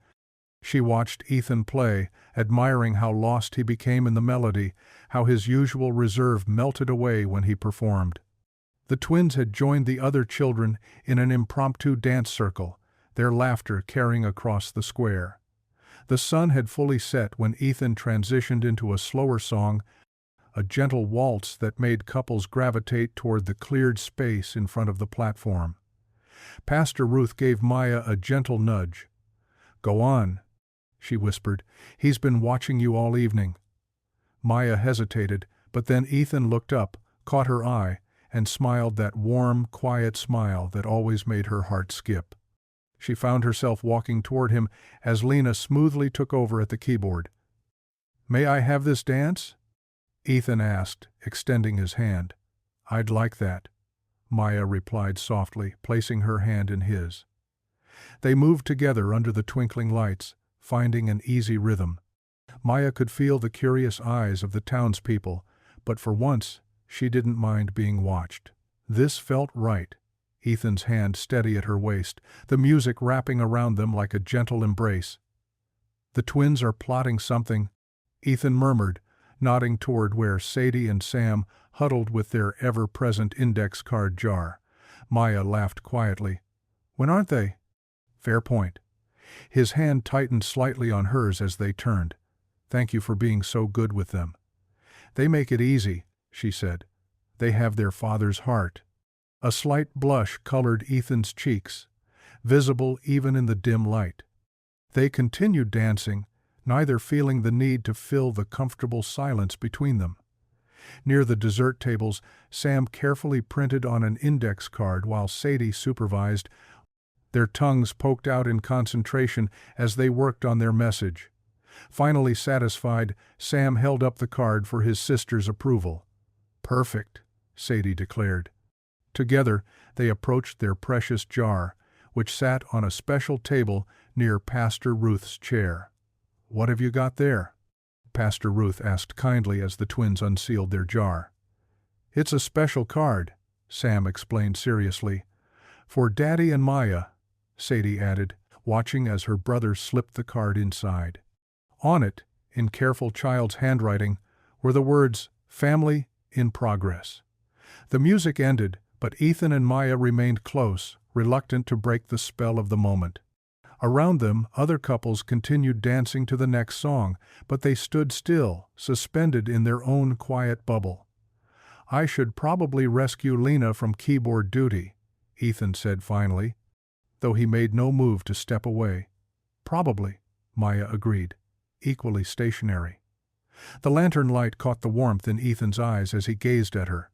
She watched Ethan play, admiring how lost he became in the melody, how his usual reserve melted away when he performed. The twins had joined the other children in an impromptu dance circle, their laughter carrying across the square. The sun had fully set when Ethan transitioned into a slower song, a gentle waltz that made couples gravitate toward the cleared space in front of the platform. Pastor Ruth gave Maya a gentle nudge. "Go on," she whispered. "He's been watching you all evening." Maya hesitated, but then Ethan looked up, caught her eye, and smiled that warm, quiet smile that always made her heart skip. She found herself walking toward him as Lena smoothly took over at the keyboard. "May I have this dance?" Ethan asked, extending his hand. "I'd like that," Maya replied softly, placing her hand in his. They moved together under the twinkling lights, finding an easy rhythm. Maya could feel the curious eyes of the townspeople, but for once she didn't mind being watched. This felt right. Ethan's hand steady at her waist, the music wrapping around them like a gentle embrace. "The twins are plotting something," Ethan murmured, nodding toward where Sadie and Sam huddled with their ever-present index card jar. Maya laughed quietly. "When aren't they?" "Fair point." His hand tightened slightly on hers as they turned. "Thank you for being so good with them." "They make it easy," she said. "They have their father's heart." A slight blush colored Ethan's cheeks, visible even in the dim light. They continued dancing, neither feeling the need to fill the comfortable silence between them. Near the dessert tables, Sam carefully printed on an index card while Sadie supervised. Their tongues poked out in concentration as they worked on their message. Finally satisfied, Sam held up the card for his sister's approval. "Perfect," Sadie declared. Together, they approached their precious jar, which sat on a special table near Pastor Ruth's chair. "What have you got there?" Pastor Ruth asked kindly as the twins unsealed their jar. "It's a special card," Sam explained seriously. "For Daddy and Maya," Sadie added, watching as her brother slipped the card inside. On it, in careful child's handwriting, were the words, "Family in Progress." The music ended, but Ethan and Maya remained close, reluctant to break the spell of the moment. Around them, other couples continued dancing to the next song, but they stood still, suspended in their own quiet bubble. "I should probably rescue Lena from keyboard duty," Ethan said finally, though he made no move to step away. "Probably," Maya agreed, equally stationary. The lantern light caught the warmth in Ethan's eyes as he gazed at her.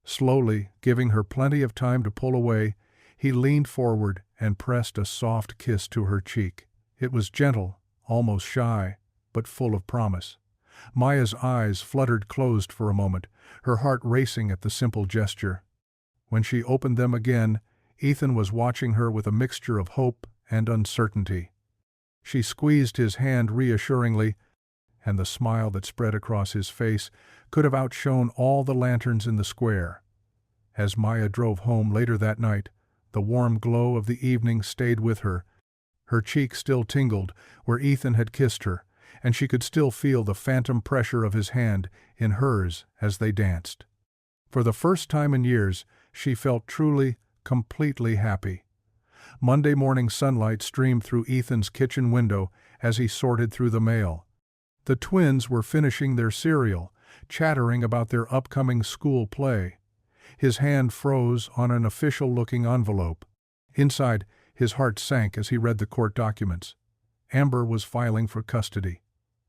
Slowly, giving her plenty of time to pull away, he leaned forward and pressed a soft kiss to her cheek. It was gentle, almost shy, but full of promise. Maya's eyes fluttered closed for a moment, her heart racing at the simple gesture. When she opened them again, Ethan was watching her with a mixture of hope and uncertainty. She squeezed his hand reassuringly, and the smile that spread across his face could have outshone all the lanterns in the square. As Maya drove home later that night, the warm glow of the evening stayed with her. Her cheek still tingled where Ethan had kissed her, and she could still feel the phantom pressure of his hand in hers as they danced. For the first time in years, she felt truly, completely happy. Monday morning sunlight streamed through Ethan's kitchen window as he sorted through the mail. The twins were finishing their cereal, chattering about their upcoming school play. His hand froze on an official-looking envelope. Inside, his heart sank as he read the court documents. Amber was filing for custody.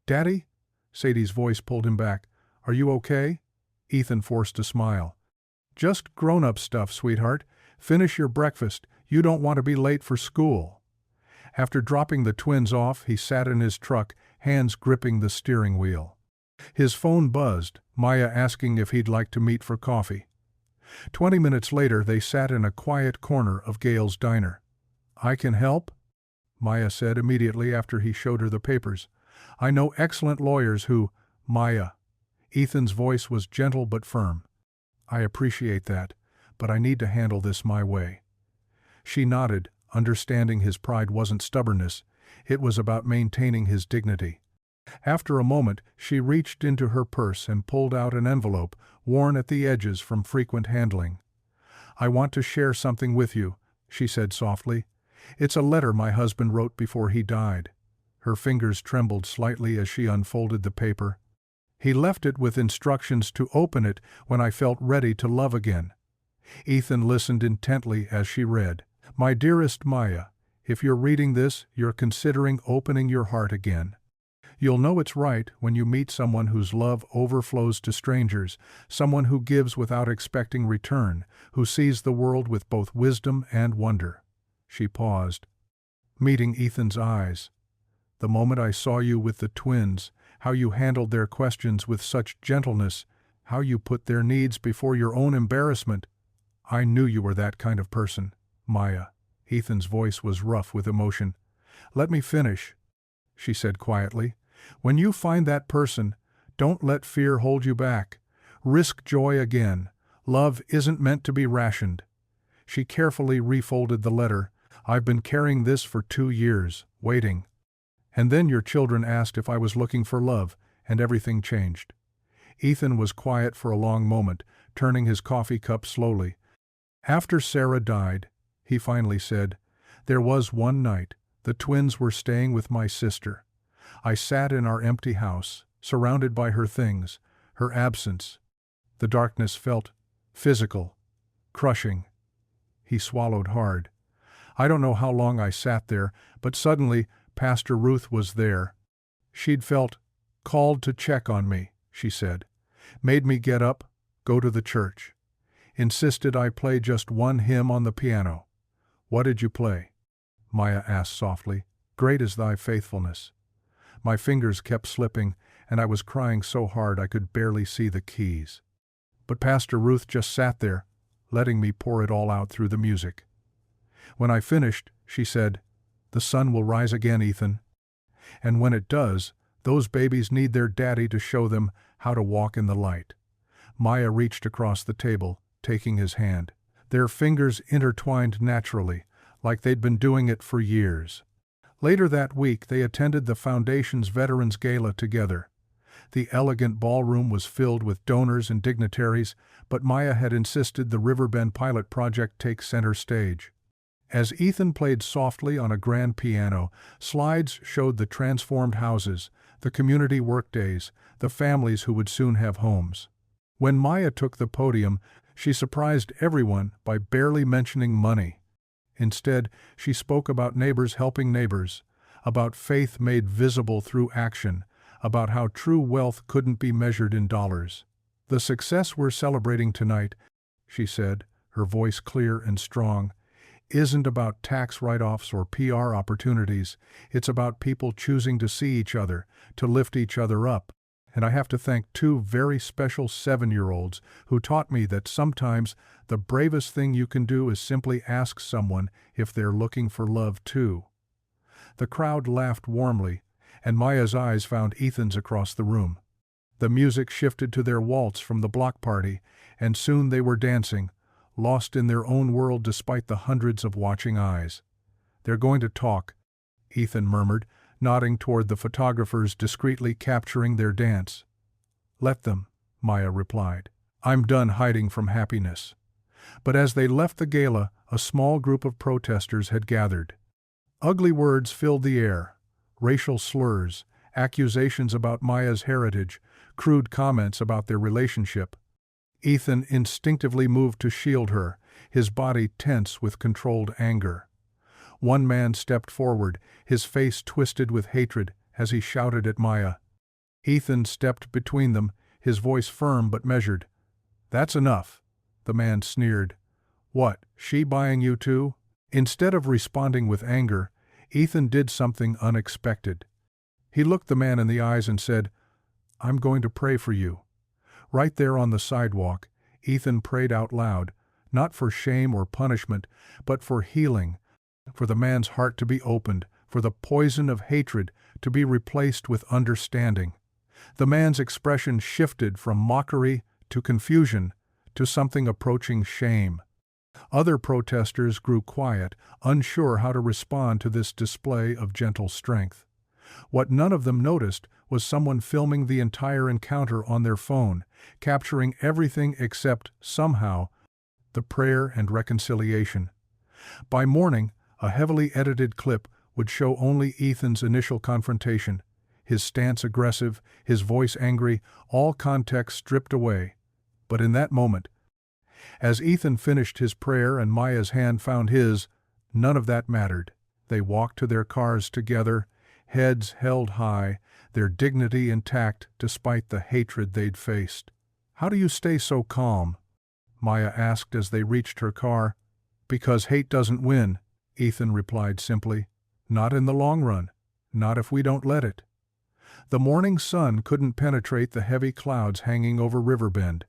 "Daddy?" Sadie's voice pulled him back. "Are you okay?" Ethan forced a smile. "Just grown-up stuff, sweetheart. Finish your breakfast. You don't want to be late for school." After dropping the twins off, he sat in his truck, hands gripping the steering wheel. His phone buzzed, Maya asking if he'd like to meet for coffee. 20 minutes later, they sat in a quiet corner of Gail's diner. "I can help?" Maya said immediately after he showed her the papers. "I know excellent lawyers who—" "Maya." Ethan's voice was gentle but firm. "I appreciate that, but I need to handle this my way." She nodded, understanding his pride wasn't stubbornness, it was about maintaining his dignity. After a moment, she reached into her purse and pulled out an envelope, worn at the edges from frequent handling. "I want to share something with you," she said softly. "It's a letter my husband wrote before he died." Her fingers trembled slightly as she unfolded the paper. "He left it with instructions to open it when I felt ready to love again." Ethan listened intently as she read. "My dearest Maya, if you're reading this, you're considering opening your heart again. You'll know it's right when you meet someone whose love overflows to strangers, someone who gives without expecting return, who sees the world with both wisdom and wonder." She paused, meeting Ethan's eyes. "The moment I saw you with the twins, how you handled their questions with such gentleness, how you put their needs before your own embarrassment, I knew you were that kind of person, Maya." Ethan's voice was rough with emotion. "Let me finish," she said quietly. "When you find that person, don't let fear hold you back. Risk joy again. Love isn't meant to be rationed." She carefully refolded the letter. "I've been carrying this for 2 years, waiting. And then your children asked if I was looking for love, and everything changed." Ethan was quiet for a long moment, turning his coffee cup slowly. "After Sarah died," he finally said, "there was one night. The twins were staying with my sister. I sat in our empty house, surrounded by her things, her absence. The darkness felt physical, crushing." He swallowed hard. "I don't know how long I sat there, but suddenly Pastor Ruth was there. She'd felt called to check on me," she said. "Made me get up, go to the church. Insisted I play just one hymn on the piano." "What did you play?" Maya asked softly. "Great is thy faithfulness." My fingers kept slipping, and I was crying so hard I could barely see the keys. But Pastor Ruth just sat there, letting me pour it all out through the music. When I finished, she said, "The sun will rise again, Ethan. And when it does, those babies need their daddy to show them how to walk in the light." Maya reached across the table, taking his hand. Their fingers intertwined naturally, like they'd been doing it for years. Later that week, they attended the Foundation's Veterans Gala together. The elegant ballroom was filled with donors and dignitaries, but Maya had insisted the Riverbend Pilot Project take center stage. As Ethan played softly on a grand piano, slides showed the transformed houses, the community workdays, the families who would soon have homes. When Maya took the podium, she surprised everyone by barely mentioning money. Instead, she spoke about neighbors helping neighbors, about faith made visible through action, about how true wealth couldn't be measured in dollars. "The success we're celebrating tonight," she said, her voice clear and strong, "isn't about tax write-offs or PR opportunities. It's about people choosing to see each other, to lift each other up. And I have to thank two very special 7-year-olds who taught me that sometimes the bravest thing you can do is simply ask someone if they're looking for love too." The crowd laughed warmly, and Maya's eyes found Ethan's across the room. The music shifted to their waltz from the block party, and soon they were dancing, lost in their own world despite the hundreds of watching eyes. "They're going to talk," Ethan murmured, nodding toward the photographers discreetly capturing their dance. "Let them," Maya replied. "I'm done hiding from happiness." But as they left the gala, a small group of protesters had gathered. Ugly words filled the air: racial slurs, accusations about Maya's heritage, crude comments about their relationship. Ethan instinctively moved to shield her, his body tense with controlled anger. One man stepped forward, his face twisted with hatred, as he shouted at Maya. Ethan stepped between them, his voice firm but measured. "That's enough," the man sneered. "What, she buying you too?" Instead of responding with anger, Ethan did something unexpected. He looked the man in the eyes and said, "I'm going to pray for you." Right there on the sidewalk, Ethan prayed out loud, not for shame or punishment, but for healing, for the man's heart to be opened, for the poison of hatred to be replaced with understanding. The man's expression shifted from mockery to confusion to something approaching shame. Other protesters grew quiet, unsure how to respond to this display of gentle strength. What none of them noticed was someone filming the entire encounter on their phone, capturing everything except, somehow, the prayer and reconciliation. By morning, a heavily edited clip would show only Ethan's initial confrontation, his stance aggressive, his voice angry, all context stripped away. But in that moment, as Ethan finished his prayer and Maya's hand found his, none of that mattered. They walked to their cars together, heads held high, their dignity intact despite the hatred they'd faced. "How do you stay so calm?" Maya asked as they reached her car. "Because hate doesn't win," Ethan replied simply. "Not in the long run. Not if we don't let it." The morning sun couldn't penetrate the heavy clouds hanging over Riverbend.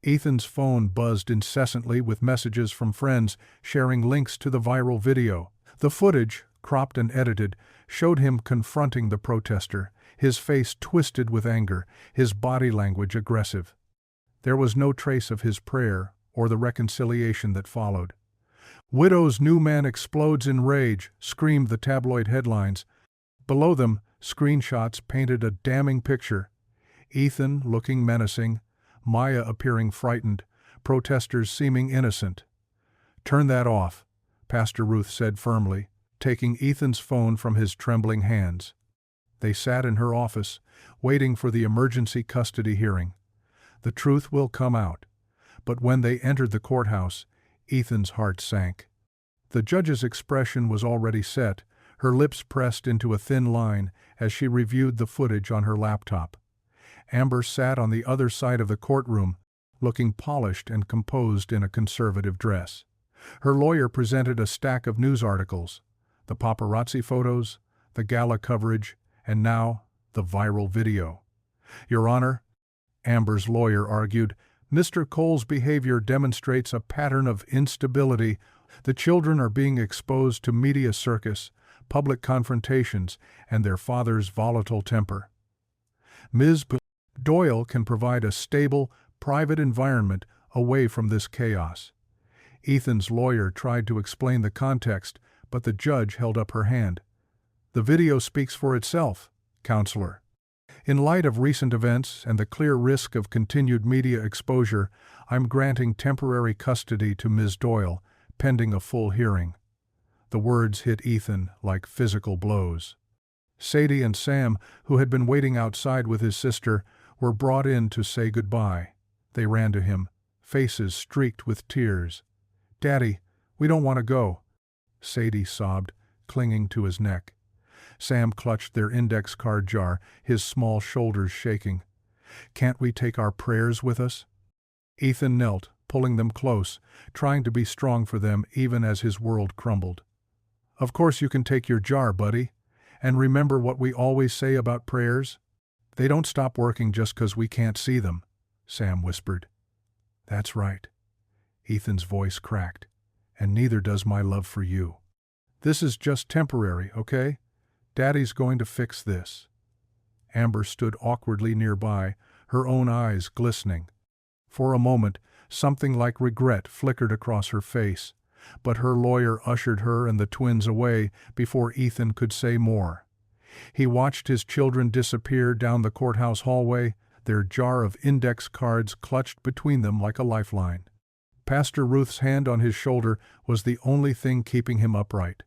Ethan's phone buzzed incessantly with messages from friends sharing links to the viral video. The footage, cropped and edited, showed him confronting the protester, his face twisted with anger, his body language aggressive. There was no trace of his prayer or the reconciliation that followed. "Widow's new man explodes in rage," screamed the tabloid headlines. Below them, screenshots painted a damning picture. Ethan looking menacing, Maya appearing frightened, protesters seeming innocent. "Turn that off," Pastor Ruth said firmly, taking Ethan's phone from his trembling hands. They sat in her office, waiting for the emergency custody hearing. The truth will come out. But when they entered the courthouse, Ethan's heart sank. The judge's expression was already set, her lips pressed into a thin line as she reviewed the footage on her laptop. Amber sat on the other side of the courtroom, looking polished and composed in a conservative dress. Her lawyer presented a stack of news articles, the paparazzi photos, the gala coverage, and now the viral video. "Your Honor," Amber's lawyer argued, "Mr. Cole's behavior demonstrates a pattern of instability. The children are being exposed to media circus, public confrontations, and their father's volatile temper. Ms. Doyle can provide a stable, private environment away from this chaos." Ethan's lawyer tried to explain the context, but the judge held up her hand. "The video speaks for itself, Counselor. In light of recent events and the clear risk of continued media exposure, I'm granting temporary custody to Ms. Doyle, pending a full hearing." The words hit Ethan like physical blows. Sadie and Sam, who had been waiting outside with his sister, were brought in to say goodbye. They ran to him, faces streaked with tears. "Daddy, we don't want to go," Sadie sobbed, clinging to his neck. Sam clutched their index card jar, his small shoulders shaking. "Can't we take our prayers with us?" Ethan knelt, pulling them close, trying to be strong for them even as his world crumbled. "Of course you can take your jar, buddy. And remember what we always say about prayers? They don't stop working just 'cause we can't see them," Sam whispered. "That's right." Ethan's voice cracked. "And neither does my love for you. This is just temporary, okay? Daddy's going to fix this." Amber stood awkwardly nearby, her own eyes glistening. For a moment, something like regret flickered across her face, but her lawyer ushered her and the twins away before Ethan could say more. He watched his children disappear down the courthouse hallway, their jar of index cards clutched between them like a lifeline. Pastor Ruth's hand on his shoulder was the only thing keeping him upright.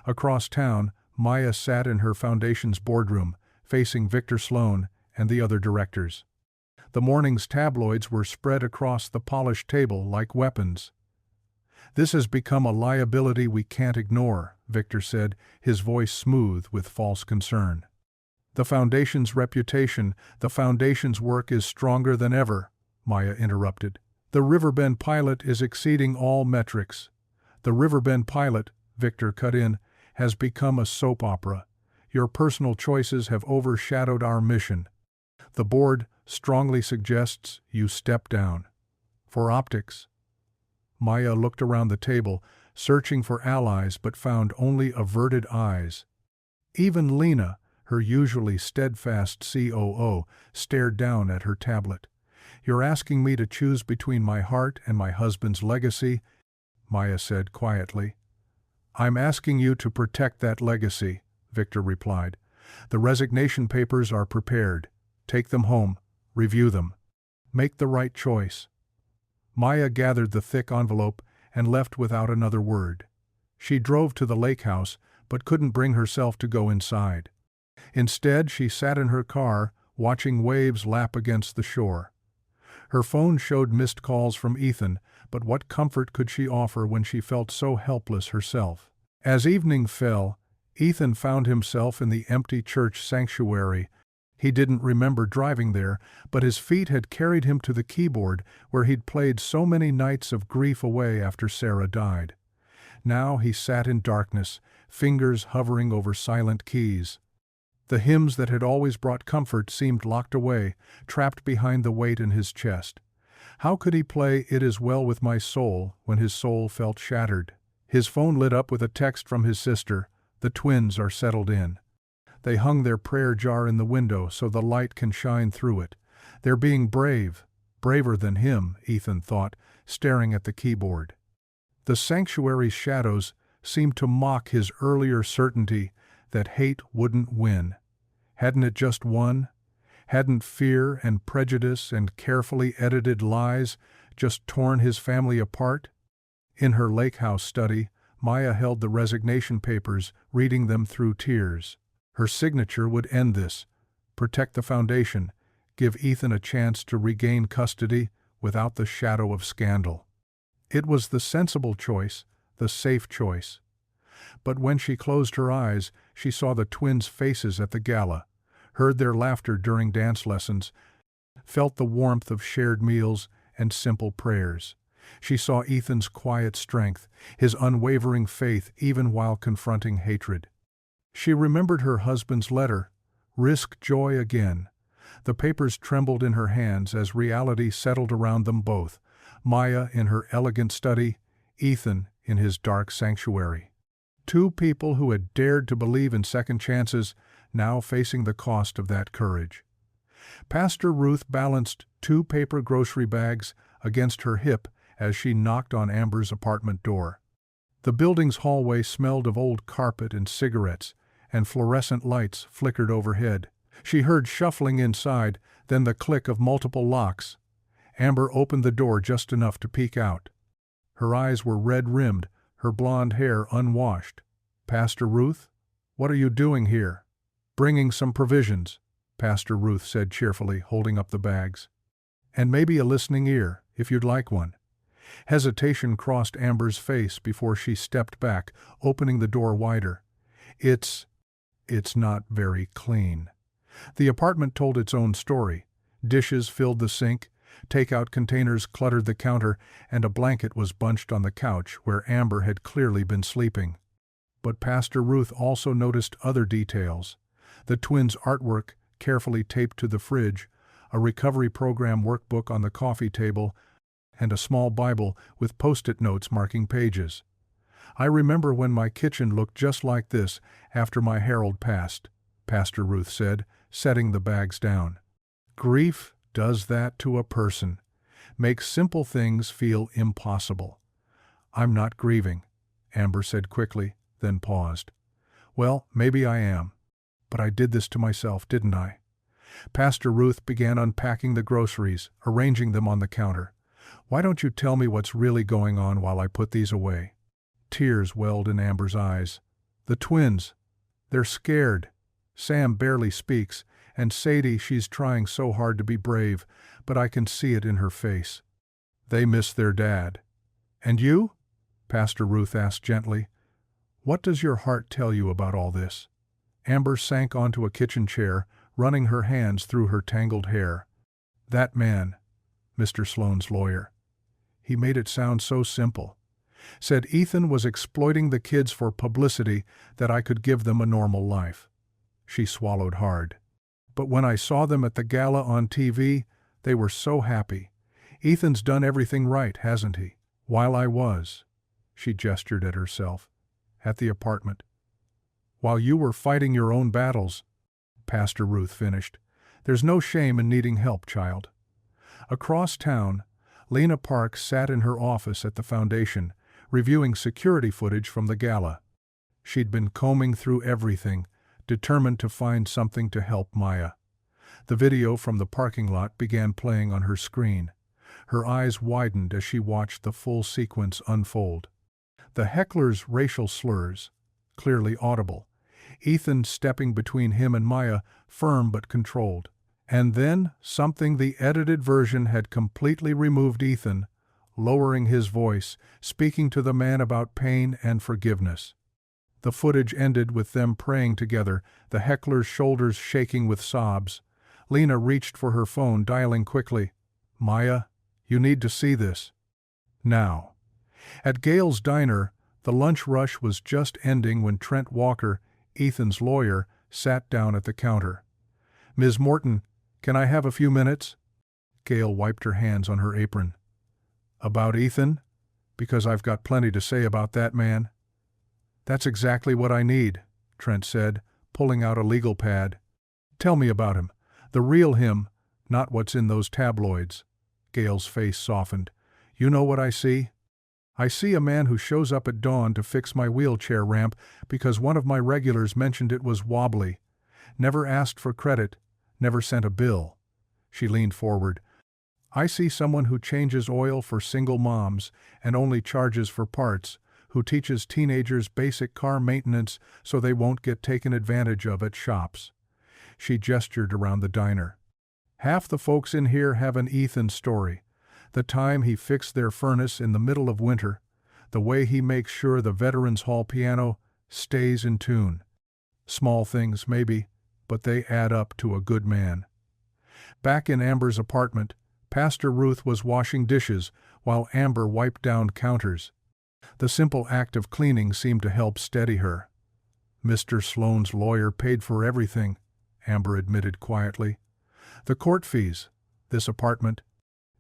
Across town, Maya sat in her foundation's boardroom, facing Victor Sloan and the other directors. The morning's tabloids were spread across the polished table like weapons. "This has become a liability we can't ignore," Victor said, his voice smooth with false concern. "The Foundation's reputation, the Foundation's work is stronger than ever," Maya interrupted. "The Riverbend pilot is exceeding all metrics. The Riverbend pilot," Victor cut in, "has become a soap opera. Your personal choices have overshadowed our mission. The board strongly suggests you step down. For optics." Maya looked around the table, searching for allies but found only averted eyes. Even Lena, her usually steadfast COO, stared down at her tablet. "You're asking me to choose between my heart and my husband's legacy," Maya said quietly. "I'm asking you to protect that legacy," Victor replied. "The resignation papers are prepared. Take them home. Review them. Make the right choice." Maya gathered the thick envelope and left without another word. She drove to the lake house, but couldn't bring herself to go inside. Instead, she sat in her car, watching waves lap against the shore. Her phone showed missed calls from Ethan, but what comfort could she offer when she felt so helpless herself? As evening fell, Ethan found himself in the empty church sanctuary. He didn't remember driving there, but his feet had carried him to the keyboard where he'd played so many nights of grief away after Sarah died. Now he sat in darkness, fingers hovering over silent keys. The hymns that had always brought comfort seemed locked away, trapped behind the weight in his chest. How could he play "It Is Well With My Soul" when his soul felt shattered? His phone lit up with a text from his sister. "The twins are settled in. They hung their prayer jar in the window so the light can shine through it. They're being brave, braver than him," Ethan thought, staring at the keyboard. The sanctuary's shadows seemed to mock his earlier certainty that hate wouldn't win. Hadn't it just won? Hadn't fear and prejudice and carefully edited lies just torn his family apart? In her lake house study, Maya held the resignation papers, reading them through tears. Her signature would end this, protect the Foundation, give Ethan a chance to regain custody without the shadow of scandal. It was the sensible choice, the safe choice. But when she closed her eyes, she saw the twins' faces at the gala, heard their laughter during dance lessons, felt the warmth of shared meals and simple prayers. She saw Ethan's quiet strength, his unwavering faith even while confronting hatred. She remembered her husband's letter, "Risk joy again." The papers trembled in her hands as reality settled around them both, Maya in her elegant study, Ethan in his dark sanctuary. Two people who had dared to believe in second chances, now facing the cost of that courage. Pastor Ruth balanced 2 paper grocery bags against her hip as she knocked on Amber's apartment door. The building's hallway smelled of old carpet and cigarettes, and fluorescent lights flickered overhead. She heard shuffling inside, then the click of multiple locks. Amber opened the door just enough to peek out. Her eyes were red-rimmed, her blonde hair unwashed. "Pastor Ruth? What are you doing here?" "Bringing some provisions," Pastor Ruth said cheerfully, holding up the bags. And maybe a listening ear, if you'd like one. Hesitation crossed Amber's face before she stepped back, opening the door wider. It's not very clean. The apartment told its own story. Dishes filled the sink, takeout containers cluttered the counter, and a blanket was bunched on the couch where Amber had clearly been sleeping. But Pastor Ruth also noticed other details. The twins' artwork, carefully taped to the fridge, a recovery program workbook on the coffee table, and a small Bible with post-it notes marking pages. I remember when my kitchen looked just like this after my Harold passed, Pastor Ruth said, setting the bags down. Grief does that to a person, makes simple things feel impossible. I'm not grieving, Amber said quickly, then paused. Well, maybe I am. But I did this to myself, didn't I? Pastor Ruth began unpacking the groceries, arranging them on the counter. Why don't you tell me what's really going on while I put these away? Tears welled in Amber's eyes. The twins, they're scared. Sam barely speaks, and Sadie, she's trying so hard to be brave, but I can see it in her face. They miss their dad. And you? Pastor Ruth asked gently. What does your heart tell you about all this? Amber sank onto a kitchen chair, running her hands through her tangled hair. That man, Mr. Sloane's lawyer. He made it sound so simple. Said Ethan was exploiting the kids for publicity, that I could give them a normal life. She swallowed hard. But when I saw them at the gala on TV, they were so happy. Ethan's done everything right, hasn't he? While I was, she gestured at herself, at the apartment. While you were fighting your own battles, Pastor Ruth finished. There's no shame in needing help, child. Across town, Lena Parks sat in her office at the foundation, reviewing security footage from the gala. She'd been combing through everything, determined to find something to help Maya. The video from the parking lot began playing on her screen. Her eyes widened as she watched the full sequence unfold. The heckler's racial slurs, clearly audible. Ethan stepping between him and Maya, firm but controlled. And then something the edited version had completely removed. Ethan, lowering his voice, speaking to the man about pain and forgiveness. The footage ended with them praying together, the heckler's shoulders shaking with sobs. Lena reached for her phone, dialing quickly. Maya, you need to see this. Now. At Gail's diner, the lunch rush was just ending when Trent Walker, Ethan's lawyer, sat down at the counter. Ms. Morton, can I have a few minutes? Gail wiped her hands on her apron. About Ethan? Because I've got plenty to say about that man. That's exactly what I need, Trent said, pulling out a legal pad. Tell me about him. The real him, not what's in those tabloids. Gail's face softened. You know what I see? I see a man who shows up at dawn to fix my wheelchair ramp because one of my regulars mentioned it was wobbly. Never asked for credit, never sent a bill. She leaned forward. I see someone who changes oil for single moms and only charges for parts, who teaches teenagers basic car maintenance so they won't get taken advantage of at shops. She gestured around the diner. Half the folks in here have an Ethan story. The time he fixed their furnace in the middle of winter, the way he makes sure the Veterans Hall piano stays in tune. Small things, maybe, but they add up to a good man. Back in Amber's apartment, Pastor Ruth was washing dishes while Amber wiped down counters. The simple act of cleaning seemed to help steady her. Mr. Sloane's lawyer paid for everything, Amber admitted quietly. The court fees, this apartment,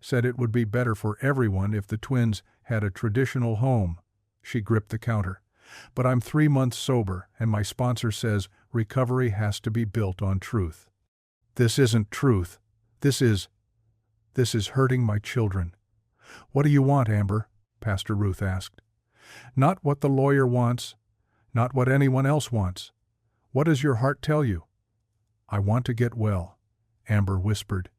said it would be better for everyone if the twins had a traditional home. She gripped the counter. But I'm 3 months sober, and my sponsor says recovery has to be built on truth. This isn't truth. This is hurting my children. What do you want, Amber? Pastor Ruth asked. Not what the lawyer wants, not what anyone else wants. What does your heart tell you? I want to get well, Amber whispered.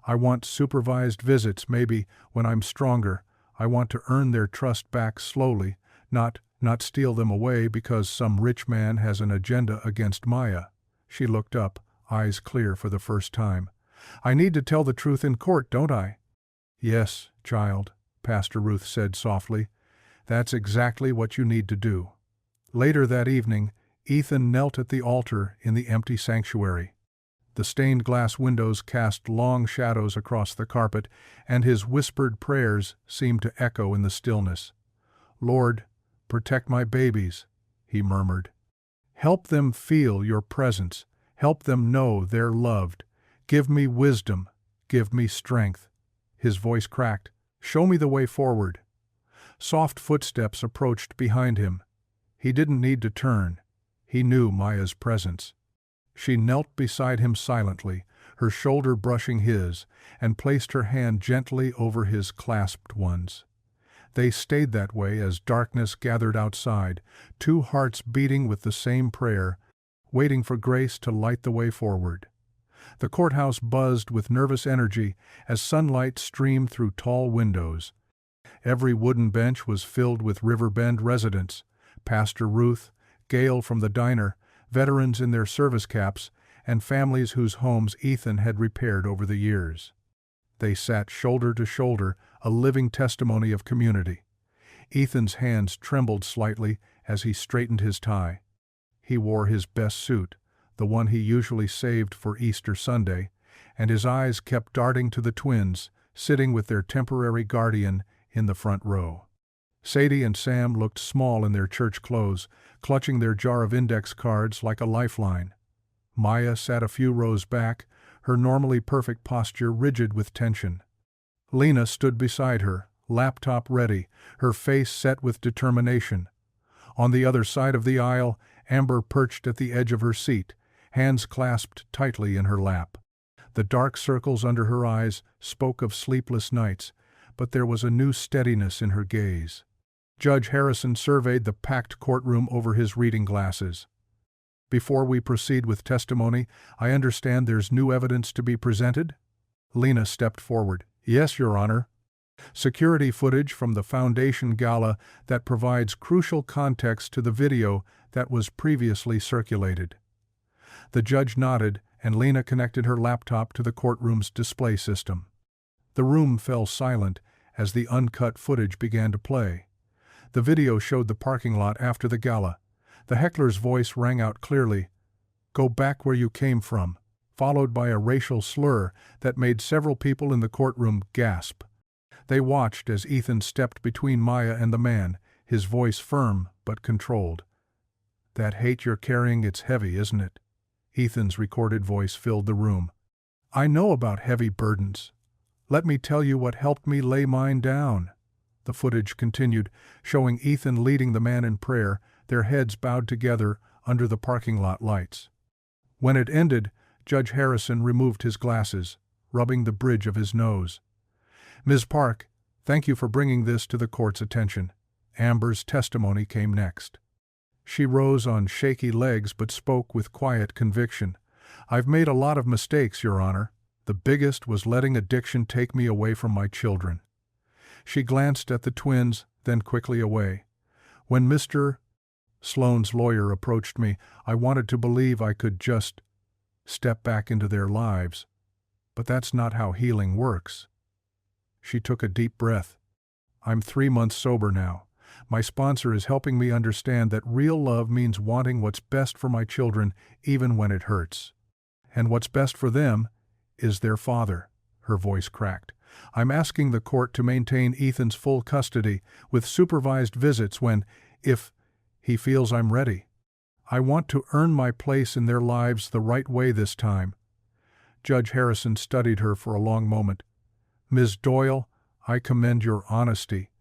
I want supervised visits, maybe, when I'm stronger. I want to earn their trust back slowly, not steal them away because some rich man has an agenda against Maya. She looked up, eyes clear for the first time. I need to tell the truth in court, don't I? Yes, child, Pastor Ruth said softly. That's exactly what you need to do. Later that evening, Ethan knelt at the altar in the empty sanctuary. The stained glass windows cast long shadows across the carpet, and his whispered prayers seemed to echo in the stillness. Lord, protect my babies, he murmured. Help them feel your presence. Help them know they're loved. Give me wisdom. Give me strength. His voice cracked. Show me the way forward. Soft footsteps approached behind him. He didn't need to turn. He knew Maya's presence. She knelt beside him silently, her shoulder brushing his, and placed her hand gently over his clasped ones. They stayed that way as darkness gathered outside, two hearts beating with the same prayer, waiting for grace to light the way forward. The courthouse buzzed with nervous energy as sunlight streamed through tall windows. Every wooden bench was filled with Riverbend residents, Pastor Ruth, Gail from the diner, veterans in their service caps, and families whose homes Ethan had repaired over the years. They sat shoulder to shoulder, a living testimony of community. Ethan's hands trembled slightly as he straightened his tie. He wore his best suit, the one he usually saved for Easter Sunday, and his eyes kept darting to the twins, sitting with their temporary guardian in the front row. Sadie and Sam looked small in their church clothes, clutching their jar of index cards like a lifeline. Maya sat a few rows back, her normally perfect posture rigid with tension. Lena stood beside her, laptop ready, her face set with determination. On the other side of the aisle, Amber perched at the edge of her seat, hands clasped tightly in her lap. The dark circles under her eyes spoke of sleepless nights, but there was a new steadiness in her gaze. Judge Harrison surveyed the packed courtroom over his reading glasses. Before we proceed with testimony, I understand there's new evidence to be presented? Lena stepped forward. Yes, Your Honor. Security footage from the Foundation Gala that provides crucial context to the video that was previously circulated. The judge nodded, and Lena connected her laptop to the courtroom's display system. The room fell silent as the uncut footage began to play. The video showed the parking lot after the gala. The heckler's voice rang out clearly, "Go back where you came from," followed by a racial slur that made several people in the courtroom gasp. They watched as Ethan stepped between Maya and the man, his voice firm but controlled. "That hate you're carrying, it's heavy, isn't it?" Ethan's recorded voice filled the room. "I know about heavy burdens. Let me tell you what helped me lay mine down." The footage continued, showing Ethan leading the man in prayer, their heads bowed together under the parking lot lights. When it ended, Judge Harrison removed his glasses, rubbing the bridge of his nose. "Ms. Park, thank you for bringing this to the court's attention." Amber's testimony came next. She rose on shaky legs but spoke with quiet conviction. "I've made a lot of mistakes, Your Honor. The biggest was letting addiction take me away from my children." She glanced at the twins, then quickly away. "When Mr. Sloan's lawyer approached me, I wanted to believe I could just step back into their lives. But that's not how healing works." She took a deep breath. "I'm 3 months sober now. My sponsor is helping me understand that real love means wanting what's best for my children even when it hurts. And what's best for them is their father." Her voice cracked. "I'm asking the court to maintain Ethan's full custody with supervised visits if he feels I'm ready. I want to earn my place in their lives the right way this time." Judge Harrison studied her for a long moment. "Ms. Doyle, I commend your honesty.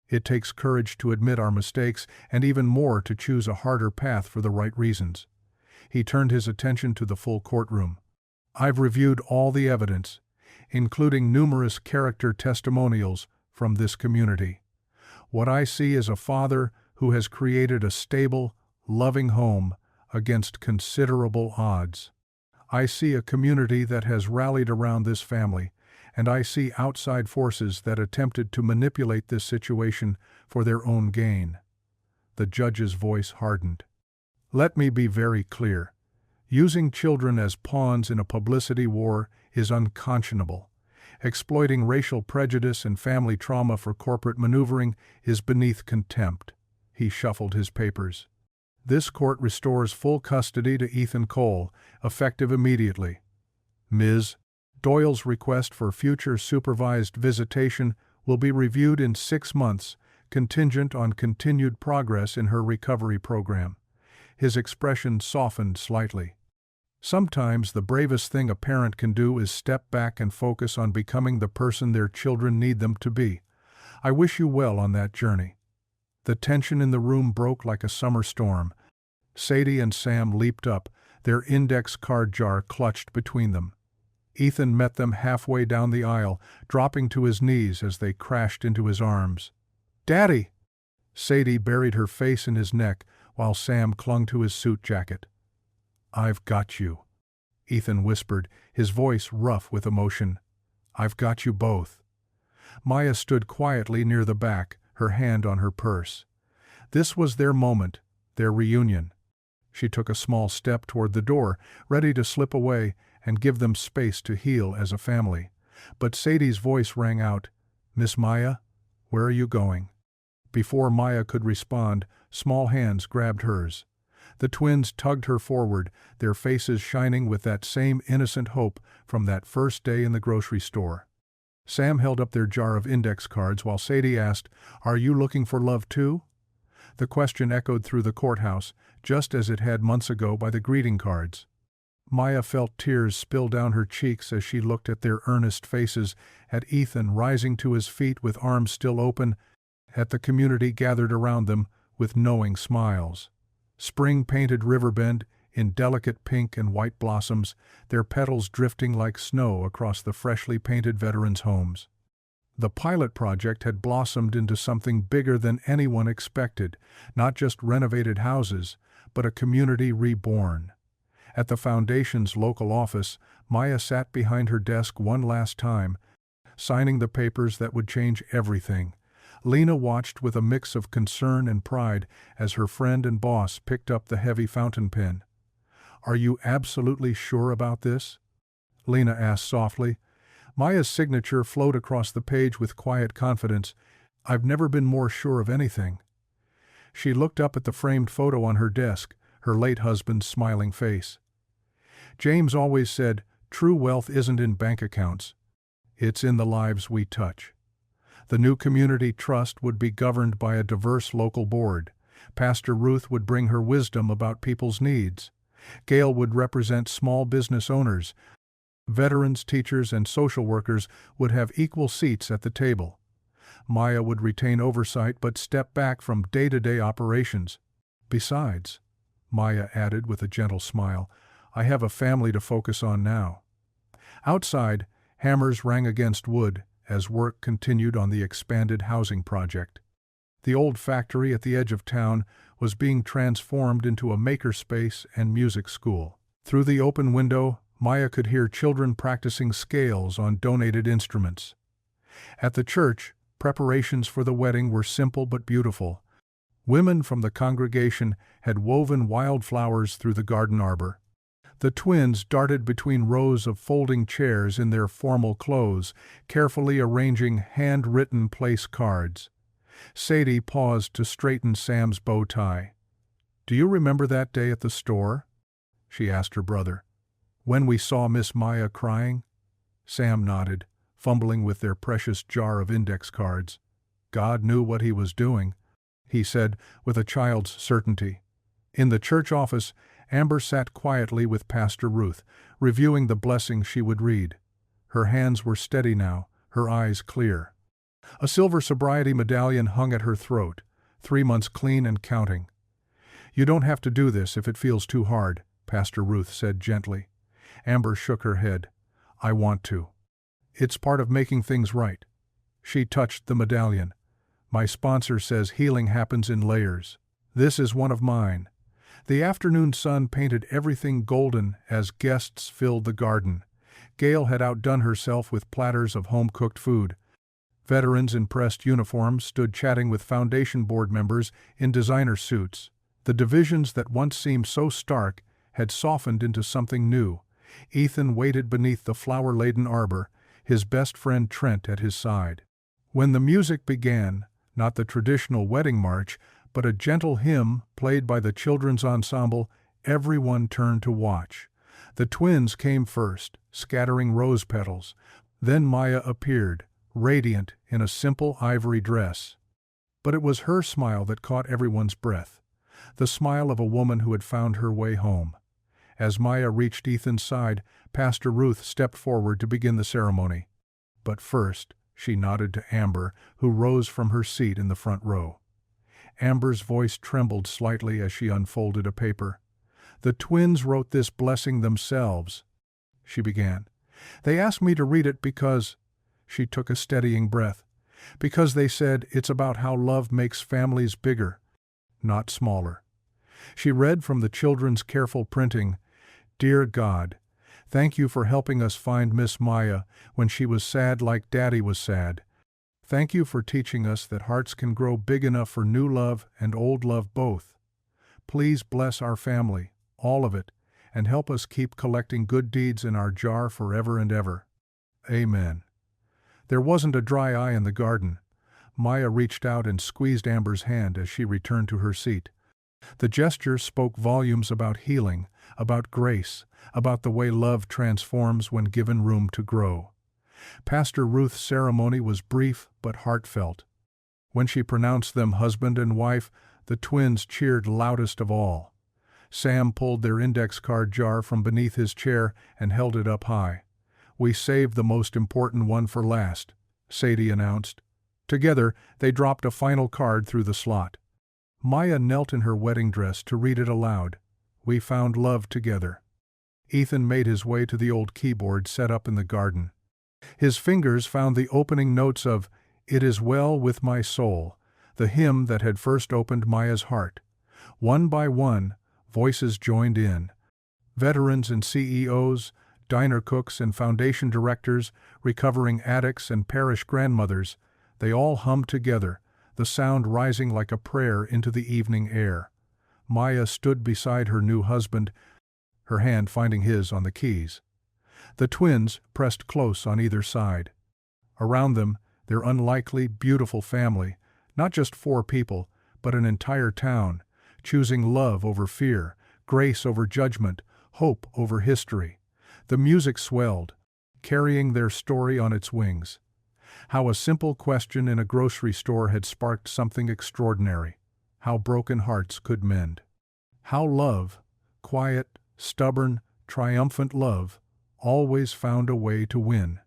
It takes courage to admit our mistakes and even more to choose a harder path for the right reasons." He turned his attention to the full courtroom. "I've reviewed all the evidence, including numerous character testimonials from this community. What I see is a father who has created a stable, loving home against considerable odds. I see a community that has rallied around this family, and I see outside forces that attempted to manipulate this situation for their own gain." The judge's voice hardened. "Let me be very clear. Using children as pawns in a publicity war is unconscionable. Exploiting racial prejudice and family trauma for corporate maneuvering is beneath contempt. He shuffled his papers. This court restores full custody to Ethan Cole, effective immediately. Ms. Doyle's request for future supervised visitation will be reviewed in 6 months, contingent on continued progress in her recovery program. His expression softened slightly. Sometimes the bravest thing a parent can do is step back and focus on becoming the person their children need them to be. I wish you well on that journey. The tension in the room broke like a summer storm. Sadie and Sam leaped up, their index card jar clutched between them. Ethan met them halfway down the aisle, dropping to his knees as they crashed into his arms. "Daddy!" Sadie buried her face in his neck while Sam clung to his suit jacket. "I've got you," Ethan whispered, his voice rough with emotion. "I've got you both." Maya stood quietly near the back, her hand on her purse. This was their moment, their reunion. She took a small step toward the door, ready to slip away and give them space to heal as a family. But Sadie's voice rang out, "Miss Maya, where are you going?" Before Maya could respond, small hands grabbed hers. The twins tugged her forward, their faces shining with that same innocent hope from that first day in the grocery store. Sam held up their jar of index cards while Sadie asked, "Are you looking for love too?" The question echoed through the courthouse, just as it had months ago by the greeting cards. Maya felt tears spill down her cheeks as she looked at their earnest faces, at Ethan rising to his feet with arms still open, at the community gathered around them with knowing smiles. Spring-painted Riverbend, in delicate pink and white blossoms, their petals drifting like snow across the freshly painted veterans' homes. The pilot project had blossomed into something bigger than anyone expected, not just renovated houses, but a community reborn. At the Foundation's local office, Maya sat behind her desk one last time, signing the papers that would change everything. Lena watched with a mix of concern and pride as her friend and boss picked up the heavy fountain pen. "Are you absolutely sure about this?" Lena asked softly. Maya's signature flowed across the page with quiet confidence. "I've never been more sure of anything." She looked up at the framed photo on her desk, her late husband's smiling face. "James always said, true wealth isn't in bank accounts. It's in the lives we touch." The new community trust would be governed by a diverse local board. Pastor Ruth would bring her wisdom about people's needs. Gail would represent small business owners. Veterans, teachers, and social workers would have equal seats at the table. Maya would retain oversight but step back from day-to-day operations. "Besides," Maya added with a gentle smile, "I have a family to focus on now." Outside, hammers rang against wood as work continued on the expanded housing project. The old factory at the edge of town was being transformed into a makerspace and music school. Through the open window, Maya could hear children practicing scales on donated instruments. At the church, preparations for the wedding were simple but beautiful. Women from the congregation had woven wildflowers through the garden arbor. The twins darted between rows of folding chairs in their formal clothes, carefully arranging hand-written place cards. Sadie paused to straighten Sam's bow tie. "Do you remember that day at the store?" she asked her brother. "When we saw Miss Maya crying?" Sam nodded, fumbling with their precious jar of index cards. "God knew what he was doing," he said with a child's certainty. In the church office, Amber sat quietly with Pastor Ruth, reviewing the blessing she would read. Her hands were steady now, her eyes clear. A silver sobriety medallion hung at her throat, 3 months clean and counting. "You don't have to do this if it feels too hard," Pastor Ruth said gently. Amber shook her head. "I want to. It's part of making things right." She touched the medallion. "My sponsor says healing happens in layers. This is one of mine." The afternoon sun painted everything golden as guests filled the garden. Gail had outdone herself with platters of home-cooked food. Veterans in pressed uniforms stood chatting with Foundation board members in designer suits. The divisions that once seemed so stark had softened into something new. Ethan waited beneath the flower-laden arbor, his best friend Trent at his side. When the music began, not the traditional wedding march, but a gentle hymn played by the children's ensemble, everyone turned to watch. The twins came first, scattering rose petals. Then Maya appeared, radiant in a simple ivory dress. But it was her smile that caught everyone's breath, the smile of a woman who had found her way home. As Maya reached Ethan's side, Pastor Ruth stepped forward to begin the ceremony. But first, she nodded to Amber, who rose from her seat in the front row. Amber's voice trembled slightly as she unfolded a paper. "The twins wrote this blessing themselves," she began. "They asked me to read it because—" she took a steadying breath, "because they said it's about how love makes families bigger, not smaller." She read from the children's careful printing, "Dear God, thank you for helping us find Miss Maya when she was sad like Daddy was sad. Thank you for teaching us that hearts can grow big enough for new love and old love both. Please bless our family, all of it, and help us keep collecting good deeds in our jar forever and ever. Amen." There wasn't a dry eye in the garden. Maya reached out and squeezed Amber's hand as she returned to her seat. The gesture spoke volumes about healing, about grace, about the way love transforms when given room to grow. Pastor Ruth's ceremony was brief but heartfelt. When she pronounced them husband and wife, the twins cheered loudest of all. Sam pulled their index card jar from beneath his chair and held it up high. "We saved the most important one for last," Sadie announced. Together, they dropped a final card through the slot. Maya knelt in her wedding dress to read it aloud. "We found love together." Ethan made his way to the old keyboard set up in the garden. His fingers found the opening notes of "It Is Well With My Soul," the hymn that had first opened Maya's heart. One by one, voices joined in. Veterans and CEOs, diner cooks and foundation directors, recovering addicts and parish grandmothers, they all hummed together, the sound rising like a prayer into the evening air. Maya stood beside her new husband, her hand finding his on the keys. The twins pressed close on either side. Around them, their unlikely, beautiful family, not just 4 people, but an entire town, choosing love over fear, grace over judgment, hope over history. The music swelled, carrying their story on its wings. How a simple question in a grocery store had sparked something extraordinary. How broken hearts could mend. How love, quiet, stubborn, triumphant love, always found a way to win.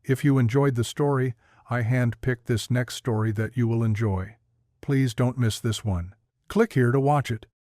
If you enjoyed the story, I hand-picked this next story that you will enjoy. Please don't miss this one. Click here to watch it.